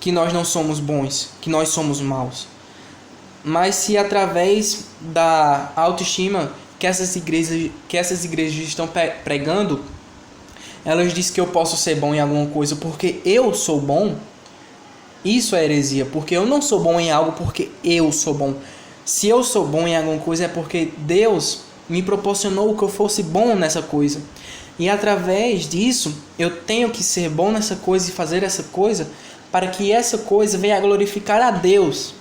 que nós não somos bons, que nós somos maus. Mas se através da autoestima que essas igrejas estão pregando, elas dizem que eu posso ser bom em alguma coisa porque eu sou bom, isso é heresia, porque eu não sou bom em algo porque eu sou bom. Se eu sou bom em alguma coisa é porque Deus me proporcionou que eu fosse bom nessa coisa. E através disso, eu tenho que ser bom nessa coisa e fazer essa coisa para que essa coisa venha a glorificar a Deus.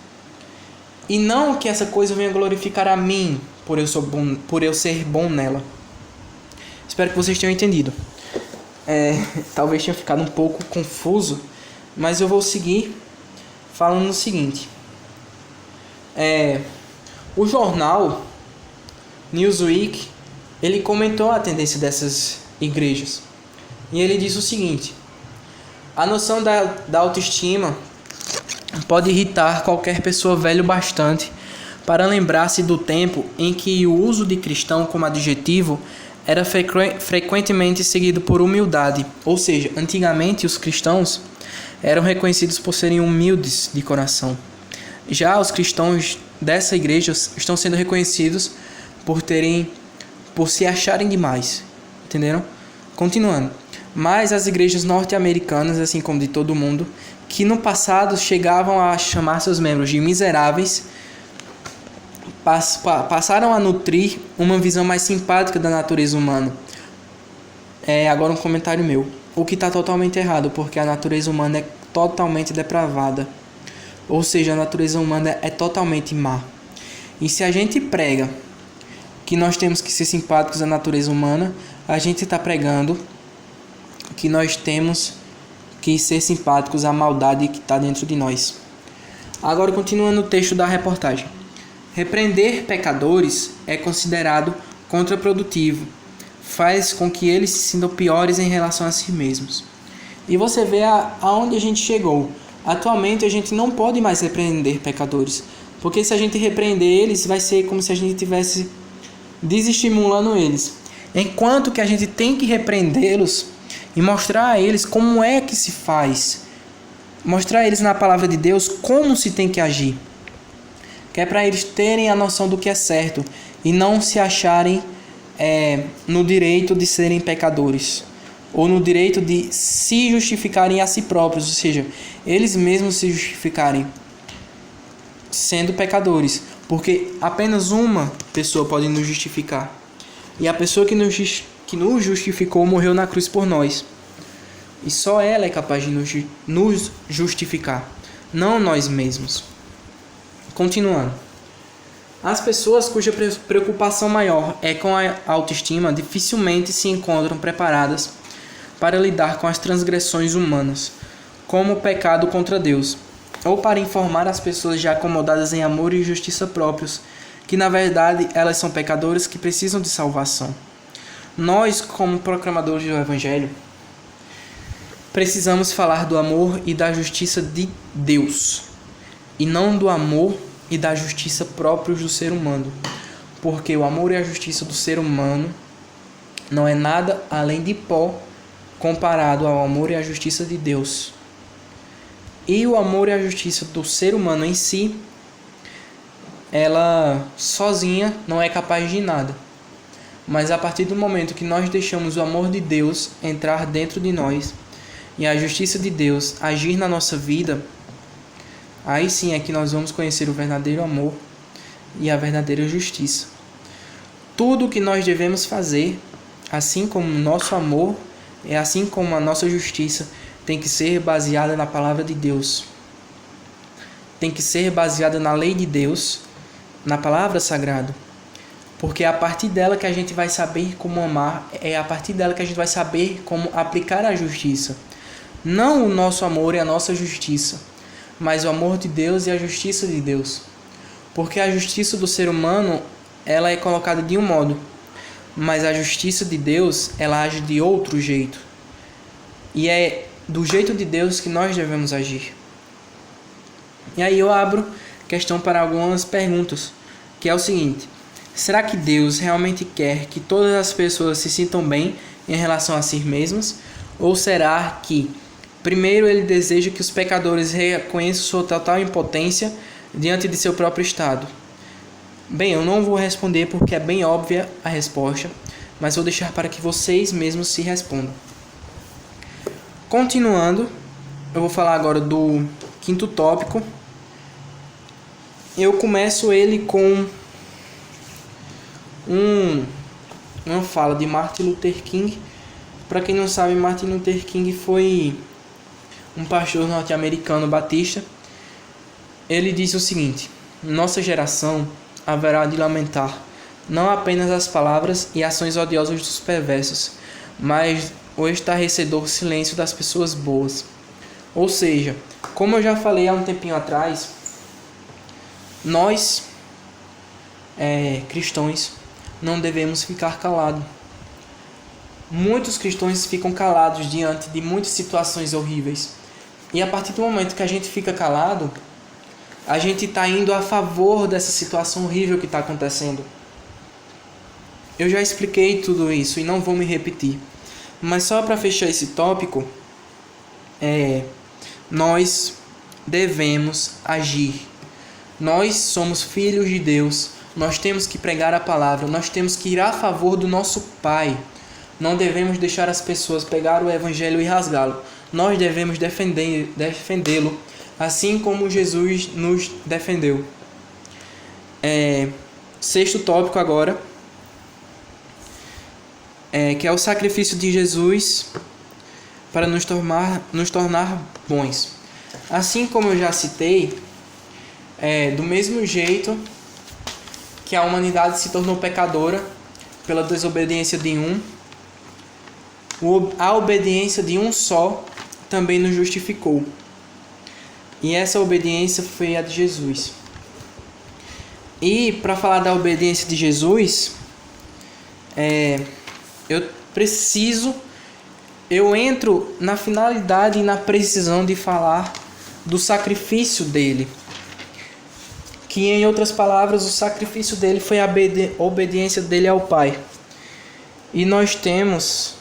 E não que essa coisa venha a glorificar a mim, por eu ser bom nela. Espero que vocês tenham entendido. Talvez tenha ficado um pouco confuso, mas eu vou seguir falando o seguinte. O jornal Newsweek, ele comentou a tendência dessas igrejas. E ele diz o seguinte: a noção da autoestima pode irritar qualquer pessoa velho bastante para lembrar-se do tempo em que o uso de cristão como adjetivo era frequentemente seguido por humildade. Ou seja, antigamente os cristãos eram reconhecidos por serem humildes de coração. Já os cristãos dessa igreja estão sendo reconhecidos por se acharem demais. Entenderam? Continuando. Mas as igrejas norte-americanas, assim como de todo mundo, que no passado chegavam a chamar seus membros de miseráveis, passaram a nutrir uma visão mais simpática da natureza humana. Agora um comentário meu. O que está totalmente errado, porque a natureza humana é totalmente depravada. Ou seja, a natureza humana é totalmente má. E se a gente prega que nós temos que ser simpáticos à natureza humana, a gente está pregando que nós temos que ser simpáticos à maldade que está dentro de nós. Agora, continuando o texto da reportagem. Repreender pecadores é considerado contraprodutivo. Faz com que eles se sintam piores em relação a si mesmos. E você vê aonde a gente chegou. Atualmente a gente não pode mais repreender pecadores. Porque se a gente repreender eles, vai ser como se a gente estivesse desestimulando eles. Enquanto que a gente tem que repreendê-los e mostrar a eles como é que se faz. Mostrar a eles na palavra de Deus como se tem que agir. Que é para eles terem a noção do que é certo e não se acharem no direito de serem pecadores ou no direito de se justificarem a si próprios, ou seja, eles mesmos se justificarem sendo pecadores, porque apenas uma pessoa pode nos justificar, e a pessoa que nos justificou morreu na cruz por nós, e só ela é capaz de nos justificar, não nós mesmos. Continuando. As pessoas cuja preocupação maior é com a autoestima dificilmente se encontram preparadas para lidar com as transgressões humanas, como o pecado contra Deus, ou para informar as pessoas já acomodadas em amor e justiça próprios, que na verdade elas são pecadoras que precisam de salvação. Nós, como proclamadores do Evangelho, precisamos falar do amor e da justiça de Deus, e não do amor e da justiça próprios do ser humano, porque o amor e a justiça do ser humano não é nada além de pó comparado ao amor e à justiça de Deus. E o amor e a justiça do ser humano em si, ela sozinha não é capaz de nada. Mas a partir do momento que nós deixamos o amor de Deus entrar dentro de nós e a justiça de Deus agir na nossa vida, aí sim é que nós vamos conhecer o verdadeiro amor e a verdadeira justiça. Tudo o que nós devemos fazer, assim como o nosso amor, assim como a nossa justiça, tem que ser baseada na palavra de Deus. Tem que ser baseada na lei de Deus, na palavra sagrada. Porque é a partir dela que a gente vai saber como amar, é a partir dela que a gente vai saber como aplicar a justiça. Não o nosso amor e a nossa justiça, mas o amor de Deus e a justiça de Deus. Porque a justiça do ser humano, ela é colocada de um modo, mas a justiça de Deus, ela age de outro jeito. E é do jeito de Deus que nós devemos agir. E aí eu abro questão para algumas perguntas, que é o seguinte: Será que Deus realmente quer que todas as pessoas se sintam bem em relação a si mesmas? Ou será que, primeiro, Ele deseja que os pecadores reconheçam sua total impotência diante de seu próprio estado? Bem, eu não vou responder porque é bem óbvia a resposta, mas vou deixar para que vocês mesmos se respondam. Continuando, eu vou falar agora do quinto tópico. Eu começo ele com uma fala de Martin Luther King. Para quem não sabe, Martin Luther King foi um pastor norte-americano batista. Ele diz o seguinte: nossa geração haverá de lamentar não apenas as palavras e ações odiosas dos perversos, mas o estarrecedor silêncio das pessoas boas. Ou seja, como eu já falei há um tempinho atrás, nós, cristãos, não devemos ficar calados. Muitos cristãos ficam calados diante de muitas situações horríveis. E a partir do momento que a gente fica calado, a gente está indo a favor dessa situação horrível que está acontecendo. Eu já expliquei tudo isso e não vou me repetir. Mas só para fechar esse tópico, nós devemos agir. Nós somos filhos de Deus. Nós temos que pregar a palavra. Nós temos que ir a favor do nosso Pai. Não devemos deixar as pessoas pegar o evangelho e rasgá-lo. Nós devemos defendê-lo, assim como Jesus nos defendeu. Sexto tópico agora, que é o sacrifício de Jesus para nos tornar bons. Assim como eu já citei, do mesmo jeito que a humanidade se tornou pecadora pela desobediência de um, a obediência de um só também nos justificou. E essa obediência foi a de Jesus. E para falar da obediência de Jesus, eu entro na finalidade e na precisão de falar do sacrifício dele. Que, em outras palavras, o sacrifício dele foi a obediência dele ao Pai. E nós temos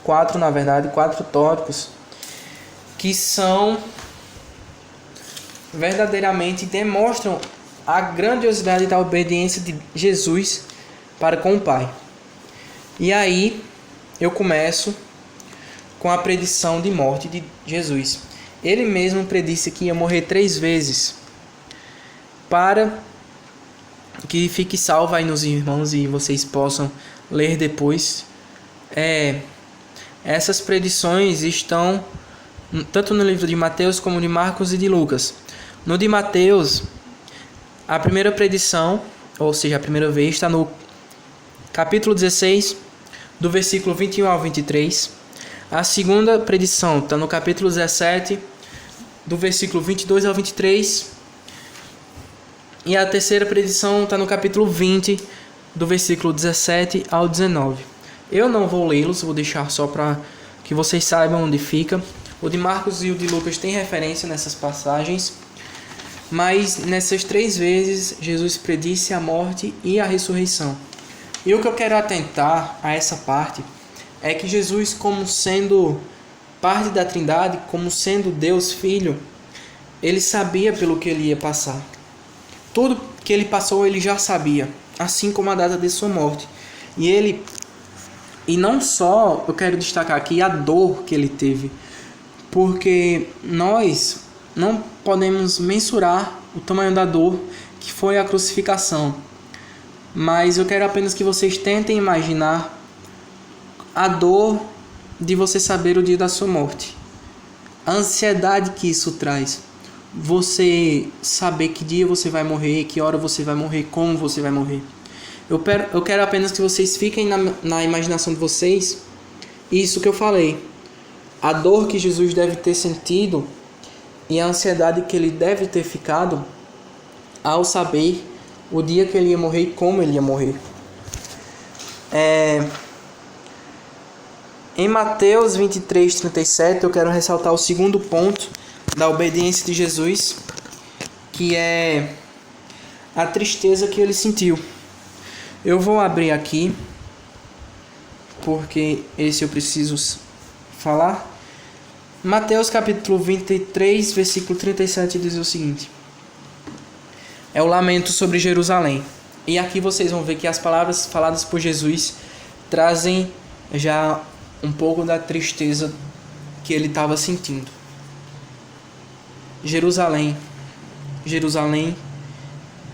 quatro tópicos que são verdadeiramente demonstram a grandiosidade da obediência de Jesus para com o Pai. E aí eu começo com a predição de morte de Jesus. Ele mesmo predisse que ia morrer 3 vezes. Para que fique salvo aí nos irmãos e vocês possam ler depois. Essas predições estão tanto no livro de Mateus como de Marcos e de Lucas. No de Mateus, a primeira predição, ou seja, a primeira vez, está no capítulo 16, do versículo 21 ao 23. A segunda predição está no capítulo 17, do versículo 22 ao 23. E a terceira predição está no capítulo 20, do versículo 17 ao 19. Eu não vou lê-los, vou deixar só para que vocês saibam onde fica. O de Marcos e o de Lucas têm referência nessas passagens. Mas nessas 3 vezes, Jesus predisse a morte e a ressurreição. E o que eu quero atentar a essa parte é que Jesus, como sendo parte da Trindade, como sendo Deus Filho, ele sabia pelo que ele ia passar. Tudo que ele passou, ele já sabia, assim como a data de sua morte. E não só, eu quero destacar aqui a dor que ele teve, porque nós não podemos mensurar o tamanho da dor que foi a crucificação. Mas eu quero apenas que vocês tentem imaginar a dor de você saber o dia da sua morte. A ansiedade que isso traz. Você saber que dia você vai morrer, que hora você vai morrer, como você vai morrer. Eu quero apenas que vocês fiquem na imaginação de vocês isso que eu falei. A dor que Jesus deve ter sentido e a ansiedade que ele deve ter ficado ao saber o dia que ele ia morrer e como ele ia morrer. Em Mateus 23, 37, eu quero ressaltar o segundo ponto da obediência de Jesus, que é a tristeza que ele sentiu. Eu vou abrir aqui, porque esse eu preciso falar. Mateus capítulo 23, versículo 37 diz o seguinte: é o lamento sobre Jerusalém. E aqui vocês vão ver que as palavras faladas por Jesus trazem já um pouco da tristeza que ele estava sentindo. Jerusalém, Jerusalém,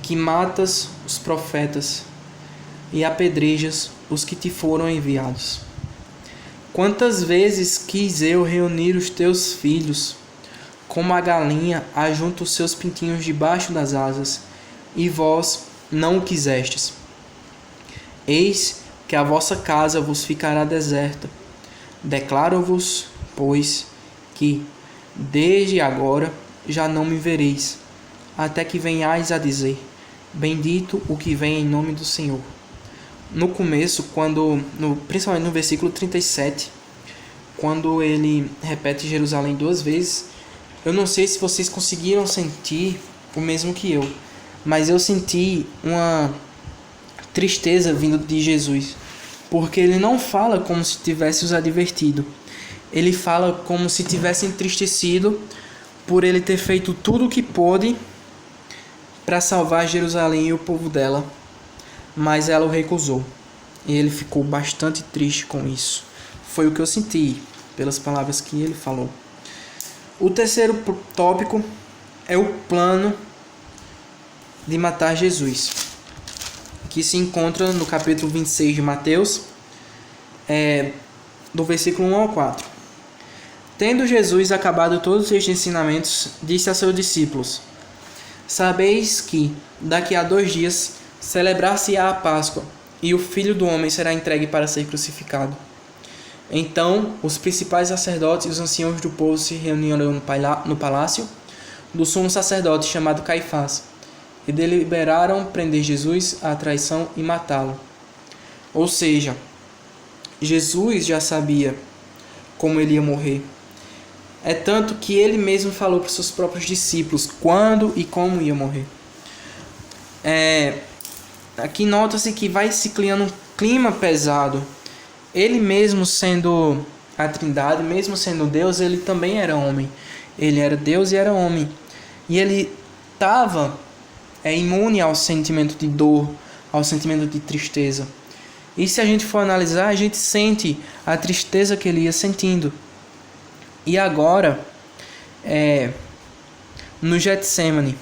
que matas os profetas e apedrejas os que te foram enviados. Quantas vezes quis eu reunir os teus filhos, como a galinha ajunta os seus pintinhos debaixo das asas, e vós não o quisestes. Eis que a vossa casa vos ficará deserta. Declaro-vos, pois, que desde agora já não me vereis, até que venhais a dizer: bendito o que vem em nome do Senhor. No começo, principalmente no versículo 37, quando ele repete Jerusalém 2 vezes, eu não sei se vocês conseguiram sentir o mesmo que eu, mas eu senti uma tristeza vindo de Jesus, porque ele não fala como se tivesse os advertido, ele fala como se tivesse entristecido por ele ter feito tudo o que pôde para salvar Jerusalém e o povo dela, mas ela o recusou, e ele ficou bastante triste com isso. Foi o que eu senti pelas palavras que ele falou. O terceiro tópico é o plano de matar Jesus, que se encontra no capítulo 26 de Mateus, do versículo 1 ao 4. Tendo Jesus acabado todos estes ensinamentos, disse a seus discípulos: sabeis que daqui a 2 dias celebrar-se-á a Páscoa, e o Filho do Homem será entregue para ser crucificado. Então os principais sacerdotes e os anciãos do povo se reuniram no palácio do sumo sacerdote chamado Caifás, e deliberaram prender Jesus à traição e matá-lo. Ou seja, Jesus já sabia como ele ia morrer. É tanto que ele mesmo falou para os seus próprios discípulos quando e como ia morrer. Aqui nota-se que vai se criando um clima pesado. Ele mesmo sendo a Trindade, mesmo sendo Deus, ele também era homem. Ele era Deus e era homem. E ele estava imune ao sentimento de dor, ao sentimento de tristeza. E se a gente for analisar, a gente sente a tristeza que ele ia sentindo. E agora, no Getsemane,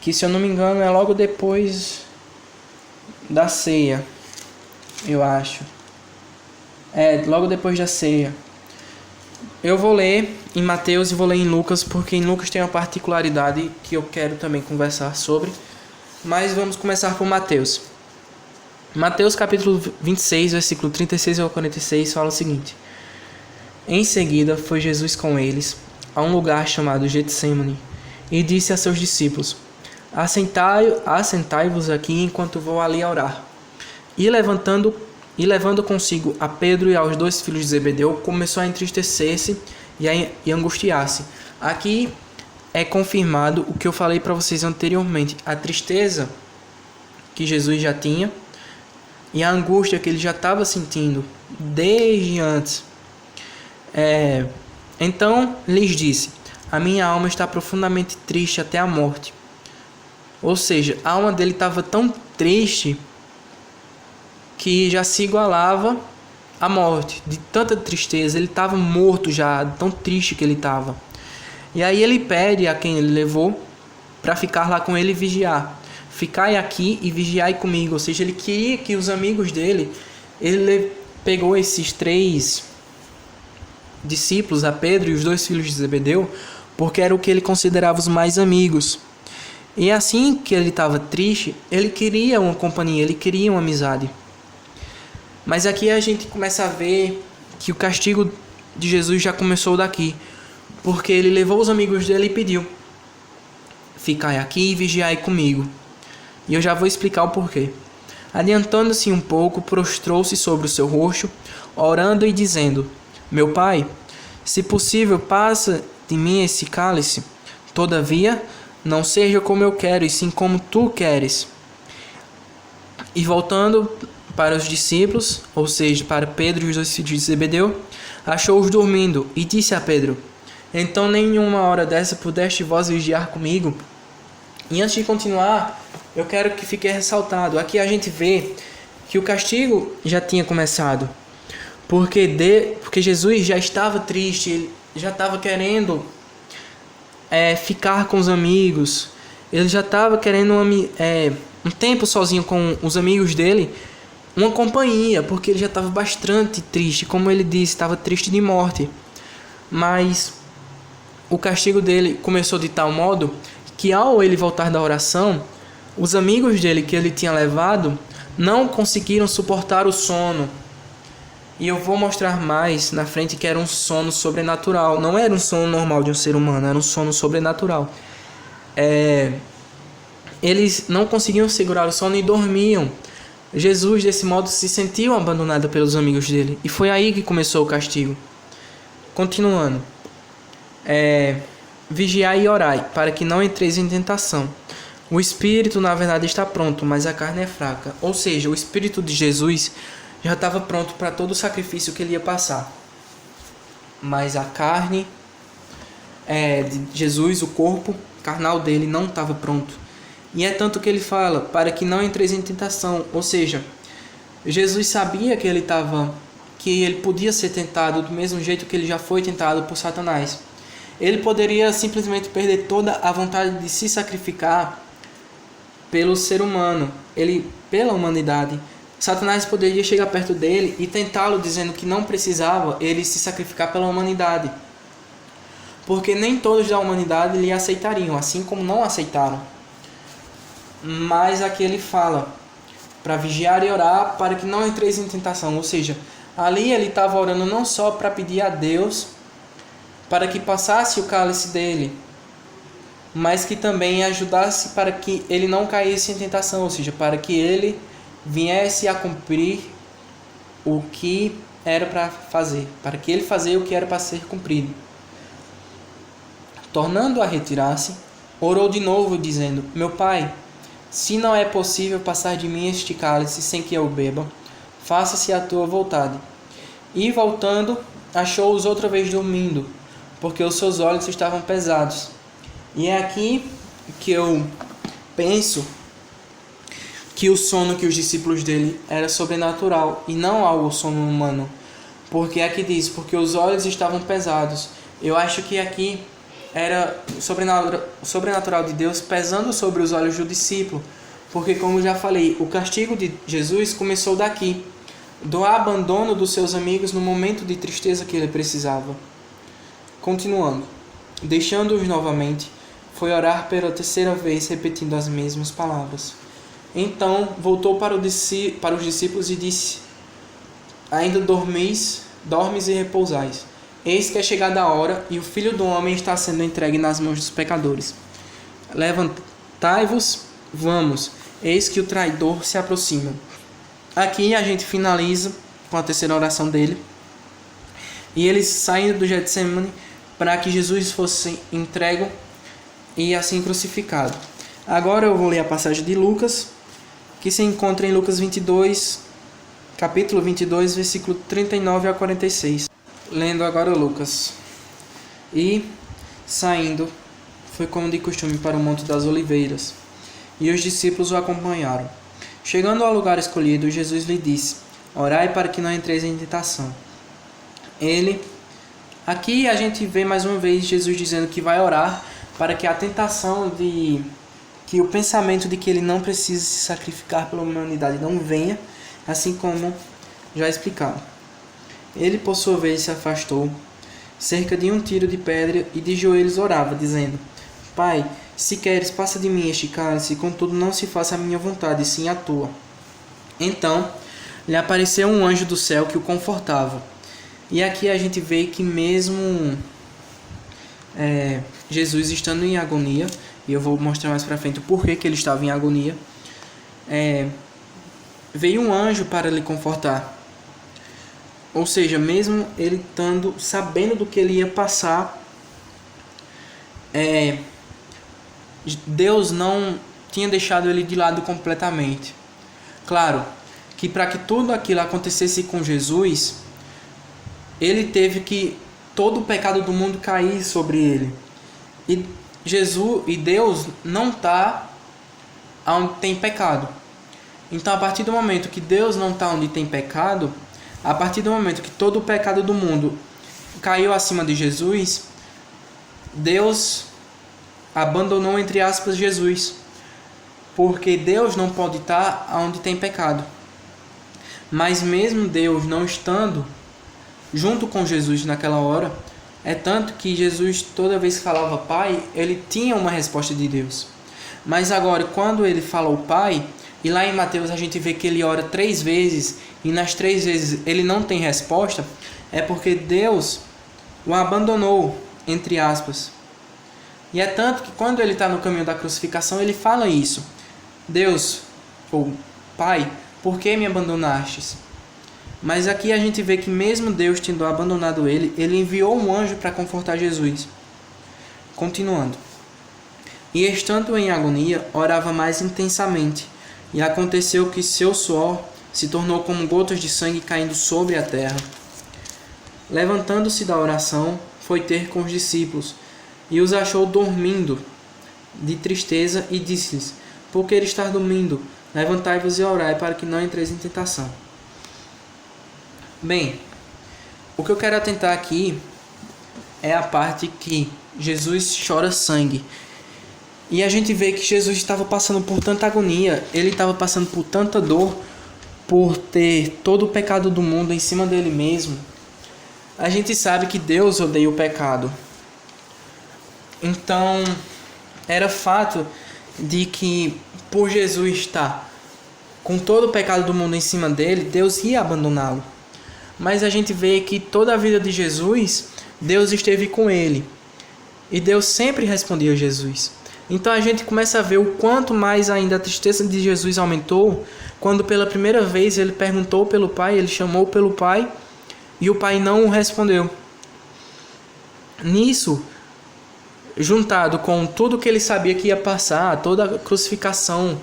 que se eu não me engano é logo depois da ceia, eu acho. Logo depois da ceia. Eu vou ler em Mateus e vou ler em Lucas, porque em Lucas tem uma particularidade que eu quero também conversar sobre. Mas vamos começar com Mateus. Mateus capítulo 26, versículo 36 ao 46 fala o seguinte: em seguida foi Jesus com eles a um lugar chamado Getsemane, e disse a seus discípulos: assentai-vos aqui enquanto vou ali orar. E levando consigo a Pedro e aos 2 filhos de Zebedeu, começou a entristecer-se e angustiar-se. Aqui é confirmado o que eu falei para vocês anteriormente: a tristeza que Jesus já tinha e a angústia que ele já estava sentindo desde antes. Então lhes disse: a minha alma está profundamente triste até a morte. Ou seja, a alma dele estava tão triste que já se igualava à morte. De tanta tristeza, ele estava morto já, tão triste que ele estava. E aí ele pede a quem ele levou para ficar lá com ele e vigiar. Ficai aqui e vigiai comigo. Ou seja, ele queria que os amigos dele, ele pegou esses 3 discípulos, a Pedro e os 2 filhos de Zebedeu, porque era o que ele considerava os mais amigos. E assim que ele estava triste, ele queria uma companhia, ele queria uma amizade. Mas aqui a gente começa a ver que o castigo de Jesus já começou daqui, porque ele levou os amigos dele e pediu: ficai aqui e vigiai comigo. E eu já vou explicar o porquê. Adiantando-se um pouco, prostrou-se sobre o seu rosto, orando e dizendo: meu Pai, se possível, passa de mim esse cálice. Todavia, Não seja como eu quero, e sim como tu queres. E voltando para os discípulos, ou seja, para Pedro e os dois filhos de Zebedeu, achou-os dormindo e disse a Pedro: então nenhuma hora dessa pudeste vós vigiar comigo? E antes de continuar, eu quero que fique ressaltado. Aqui a gente vê que o castigo já tinha começado. Porque Jesus já estava triste, ele já estava querendo ficar com os amigos. Ele já estava querendo um tempo sozinho com os amigos dele, uma companhia, porque ele já estava bastante triste. Como ele disse, estava triste de morte. Mas o castigo dele começou de tal modo que, ao ele voltar da oração, os amigos dele que ele tinha levado não conseguiram suportar o sono. E eu vou mostrar mais na frente que era um sono sobrenatural. Não era um sono normal de um ser humano, era um sono sobrenatural. Eles não conseguiam segurar o sono e dormiam. Jesus, desse modo, se sentiu abandonado pelos amigos dele. E foi aí que começou o castigo. Continuando. Vigiai e orai, para que não entreis em tentação. O espírito, na verdade, está pronto, mas a carne é fraca. Ou seja, o espírito de Jesus já estava pronto para todo o sacrifício que ele ia passar. Mas a carne de Jesus, o corpo carnal dele, não estava pronto. E é tanto que ele fala, para que não entreis em tentação. Ou seja, Jesus sabia que ele podia ser tentado do mesmo jeito que ele já foi tentado por Satanás. Ele poderia simplesmente perder toda a vontade de se sacrificar pelo ser humano, pela humanidade. Satanás poderia chegar perto dele e tentá-lo, dizendo que não precisava ele se sacrificar pela humanidade, porque nem todos da humanidade lhe aceitariam, assim como não aceitaram. Mas aqui ele fala para vigiar e orar para que não entreis em tentação. Ou seja, ali ele estava orando não só para pedir a Deus para que passasse o cálice dele, mas que também ajudasse para que ele não caísse em tentação, ou seja, para que ele viesse a cumprir o que era para fazer, para que ele fazia o que era para ser cumprido. Tornando a retirar-se, orou de novo, dizendo: meu pai, se não é possível passar de mim este cálice sem que eu beba, faça-se a tua vontade. E voltando, achou-os outra vez dormindo, porque os seus olhos estavam pesados. E é aqui que eu penso que o sono que os discípulos dele era sobrenatural e não algo sono humano. Porque aqui diz, porque os olhos estavam pesados. Eu acho que aqui era o sobrenatural de Deus pesando sobre os olhos do discípulo. Porque, como eu já falei, o castigo de Jesus começou daqui, do abandono dos seus amigos no momento de tristeza que ele precisava. Continuando. Deixando-os novamente, foi orar pela terceira vez, repetindo as mesmas palavras. Então voltou para os discípulos e disse: ainda dormes e repousais. Eis que é chegada a hora, e o Filho do Homem está sendo entregue nas mãos dos pecadores. Levantai-vos, vamos, eis que o traidor se aproxima. Aqui a gente finaliza com a terceira oração dele. E eles saindo do Getsemane para que Jesus fosse entregue e assim crucificado. Agora eu vou ler a passagem de Lucas, que se encontra em Lucas 22, capítulo 22, versículo 39 a 46. Lendo agora Lucas. E, saindo, foi como de costume para o Monte das Oliveiras, e os discípulos o acompanharam. Chegando ao lugar escolhido, Jesus lhe disse: orai para que não entreis em tentação. Aqui a gente vê mais uma vez Jesus dizendo que vai orar para que a tentação que o pensamento de que ele não precisa se sacrificar pela humanidade não venha, assim como já explicado. Ele, por sua vez, se afastou cerca de um tiro de pedra e de joelhos orava, dizendo: Pai, se queres, passa de mim este cálice, contudo não se faça a minha vontade, sim a tua. Então lhe apareceu um anjo do céu que o confortava. E aqui a gente vê que mesmo Jesus estando em agonia, e eu vou mostrar mais pra frente o porquê que ele estava em agonia, veio um anjo para lhe confortar. Ou seja, mesmo ele sabendo do que ele ia passar, Deus não tinha deixado ele de lado completamente. Claro que para que tudo aquilo acontecesse com Jesus, ele teve que todo o pecado do mundo cair sobre ele. E Deus não está onde tem pecado. Então, a partir do momento que Deus não está onde tem pecado, a partir do momento que todo o pecado do mundo caiu acima de Jesus, Deus abandonou, entre aspas, Jesus. Porque Deus não pode estar onde tem pecado. Mas mesmo Deus não estando junto com Jesus naquela hora, é tanto que Jesus, toda vez que falava Pai, ele tinha uma resposta de Deus. Mas agora, quando ele fala o Pai, e lá em Mateus a gente vê que ele ora 3 vezes, e nas 3 vezes ele não tem resposta, é porque Deus o abandonou, entre aspas. E é tanto que quando ele está no caminho da crucificação, ele fala isso. Deus, ou Pai, por que me abandonastes? Mas aqui a gente vê que mesmo Deus tendo abandonado ele, ele enviou um anjo para confortar Jesus. Continuando. E estando em agonia, orava mais intensamente. E aconteceu que seu suor se tornou como gotas de sangue caindo sobre a terra. Levantando-se da oração, foi ter com os discípulos, e os achou dormindo de tristeza, e disse-lhes: por que estar dormindo? Levantai-vos e orai, para que não entreis em tentação. Bem, o que eu quero atentar aqui é a parte que Jesus chora sangue. E a gente vê que Jesus estava passando por tanta agonia, ele estava passando por tanta dor, por ter todo o pecado do mundo em cima dele mesmo. A gente sabe que Deus odeia o pecado. Então, era fato de que por Jesus estar com todo o pecado do mundo em cima dele, Deus ia abandoná-lo. Mas a gente vê que toda a vida de Jesus, Deus esteve com ele. E Deus sempre respondia a Jesus. Então a gente começa a ver o quanto mais ainda a tristeza de Jesus aumentou, quando pela primeira vez ele perguntou pelo Pai, ele chamou pelo Pai, e o Pai não o respondeu. Nisso, juntado com tudo que ele sabia que ia passar, toda a crucificação,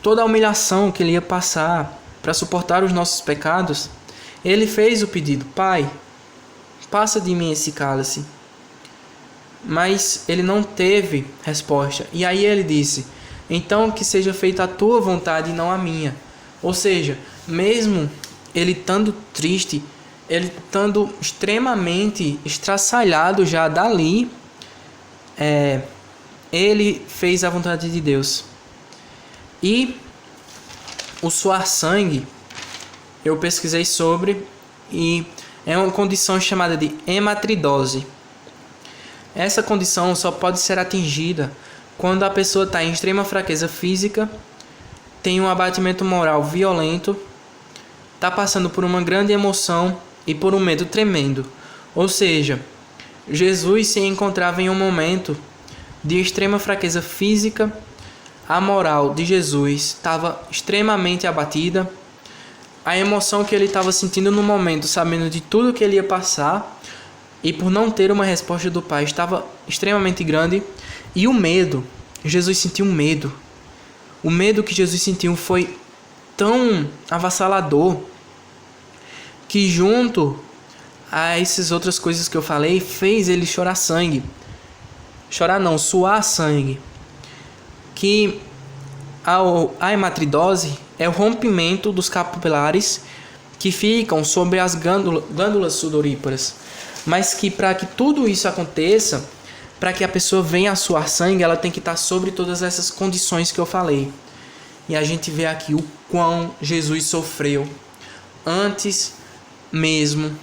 toda a humilhação que ele ia passar para suportar os nossos pecados, ele fez o pedido: Pai, passa de mim esse cálice. Mas ele não teve resposta. E aí ele disse: então que seja feita a tua vontade e não a minha. Ou seja, mesmo ele estando triste, ele estando extremamente estraçalhado já dali, ele fez a vontade de Deus. E o suar sangue, eu pesquisei sobre, e é uma condição chamada de hematridose. Essa condição só pode ser atingida quando a pessoa está em extrema fraqueza física, tem um abatimento moral violento, está passando por uma grande emoção e por um medo tremendo. Ou seja, Jesus se encontrava em um momento de extrema fraqueza física, a moral de Jesus estava extremamente abatida, a emoção que ele estava sentindo no momento, sabendo de tudo que ele ia passar, e por não ter uma resposta do Pai, estava extremamente grande. E o medo, Jesus sentiu medo. O medo que Jesus sentiu foi tão avassalador que, junto a essas outras coisas que eu falei, fez ele chorar sangue. Chorar não, suar sangue. Que a hematridose é o rompimento dos capilares que ficam sobre as glândulas sudoríparas. Mas que para que tudo isso aconteça, para que a pessoa venha a suar sangue, ela tem que estar sobre todas essas condições que eu falei. E a gente vê aqui o quão Jesus sofreu antes mesmo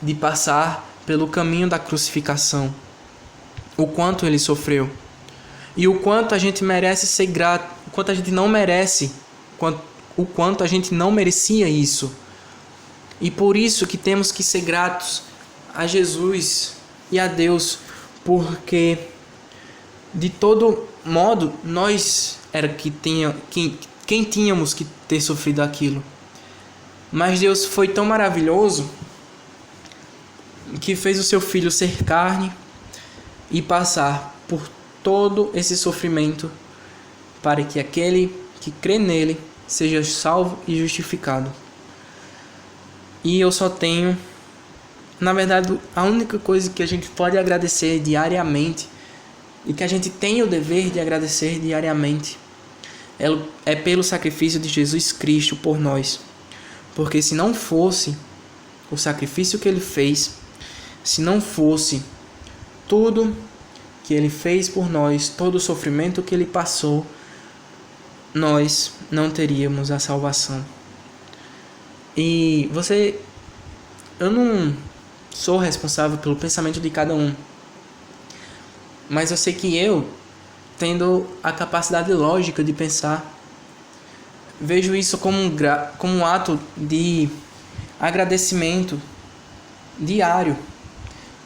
de passar pelo caminho da crucificação. O quanto ele sofreu. E o quanto a gente merece ser grato, o quanto a gente não merece, o quanto a gente não merecia isso. E por isso que temos que ser gratos a Jesus e a Deus, porque de todo modo nós era quem tínhamos que ter sofrido aquilo. Mas Deus foi tão maravilhoso que fez o seu filho ser carne e passar por todo esse sofrimento para que aquele que crê nele seja salvo e justificado. E eu só tenho, na verdade, a única coisa que a gente pode agradecer diariamente e que a gente tem o dever de agradecer diariamente é pelo sacrifício de Jesus Cristo por nós. Porque se não fosse o sacrifício que ele fez, se não fosse tudo que ele fez por nós, todo o sofrimento que ele passou, nós não teríamos a salvação. E eu não sou responsável pelo pensamento de cada um, mas eu sei que eu, tendo a capacidade lógica de pensar, vejo isso como um ato de agradecimento diário.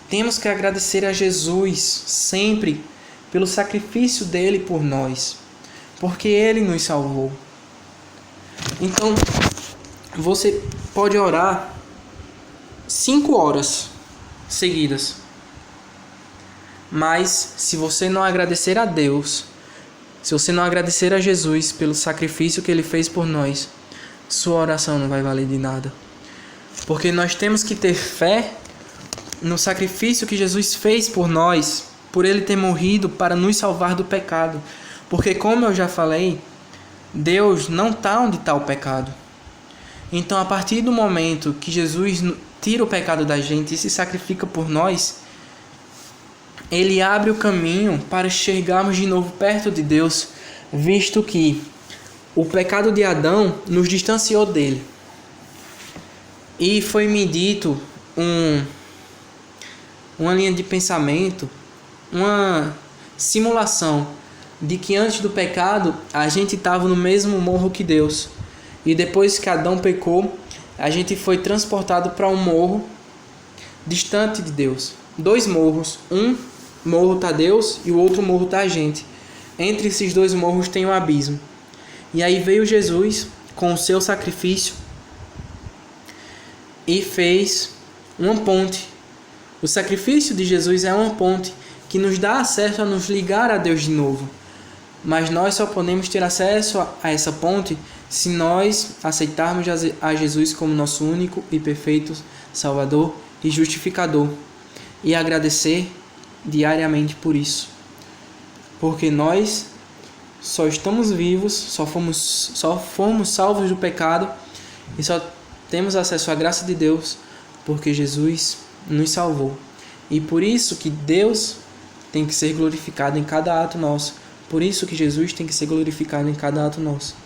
Temos que agradecer a Jesus sempre pelo sacrifício dele por nós, porque ele nos salvou. Então, você pode orar 5 horas seguidas, mas se você não agradecer a Deus, se você não agradecer a Jesus pelo sacrifício que ele fez por nós, sua oração não vai valer de nada. Porque nós temos que ter fé no sacrifício que Jesus fez por nós, por ele ter morrido para nos salvar do pecado. Porque, como eu já falei, Deus não está onde está o pecado. Então, a partir do momento que Jesus tira o pecado da gente e se sacrifica por nós, ele abre o caminho para chegarmos de novo perto de Deus, visto que o pecado de Adão nos distanciou dele. E foi-me dito uma linha de pensamento, uma simulação de que antes do pecado a gente estava no mesmo morro que Deus. E depois que Adão pecou, a gente foi transportado para um morro distante de Deus. 2 morros, um morro está Deus e o outro morro está a gente. Entre esses 2 morros tem um abismo. E aí veio Jesus com o seu sacrifício e fez uma ponte. O sacrifício de Jesus é uma ponte que nos dá acesso a nos ligar a Deus de novo. Mas nós só podemos ter acesso a essa ponte se nós aceitarmos a Jesus como nosso único e perfeito Salvador e Justificador. E agradecer diariamente por isso. Porque nós só estamos vivos, só fomos salvos do pecado e só temos acesso à graça de Deus porque Jesus nos salvou. E por isso que Deus tem que ser glorificado em cada ato nosso. Por isso que Jesus tem que ser glorificado em cada ato nosso.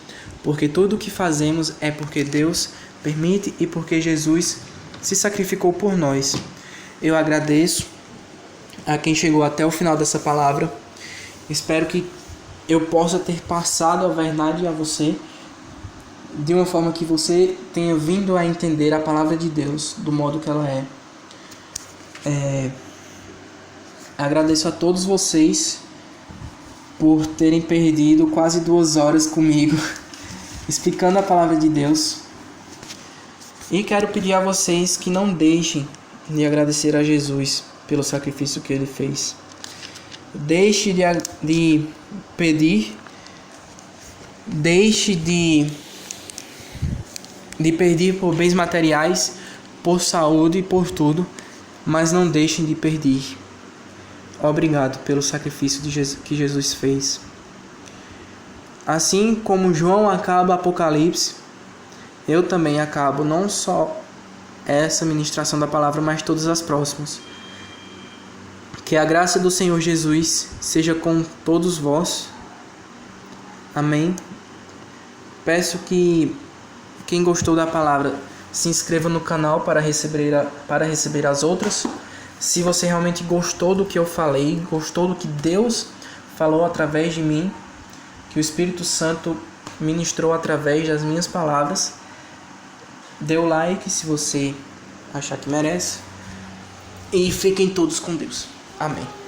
Porque tudo o que fazemos é porque Deus permite e porque Jesus se sacrificou por nós. Eu agradeço a quem chegou até o final dessa palavra. Espero que eu possa ter passado a verdade a você de uma forma que você tenha vindo a entender a palavra de Deus do modo que ela é. Agradeço a todos vocês por terem perdido quase 2 horas comigo explicando a palavra de Deus. E quero pedir a vocês que não deixem de agradecer a Jesus pelo sacrifício que ele fez. Deixe de pedir, deixe de pedir por bens materiais, por saúde e por tudo, mas não deixem de pedir. Obrigado pelo sacrifício que Jesus fez. Assim como João acaba Apocalipse, eu também acabo não só essa ministração da palavra, mas todas as próximas. Que a graça do Senhor Jesus seja com todos vós. Amém. Peço que quem gostou da palavra se inscreva no canal para receber as outras. Se você realmente gostou do que eu falei, gostou do que Deus falou através de mim, que o Espírito Santo ministrou através das minhas palavras, dê o like se você achar que merece. E fiquem todos com Deus. Amém.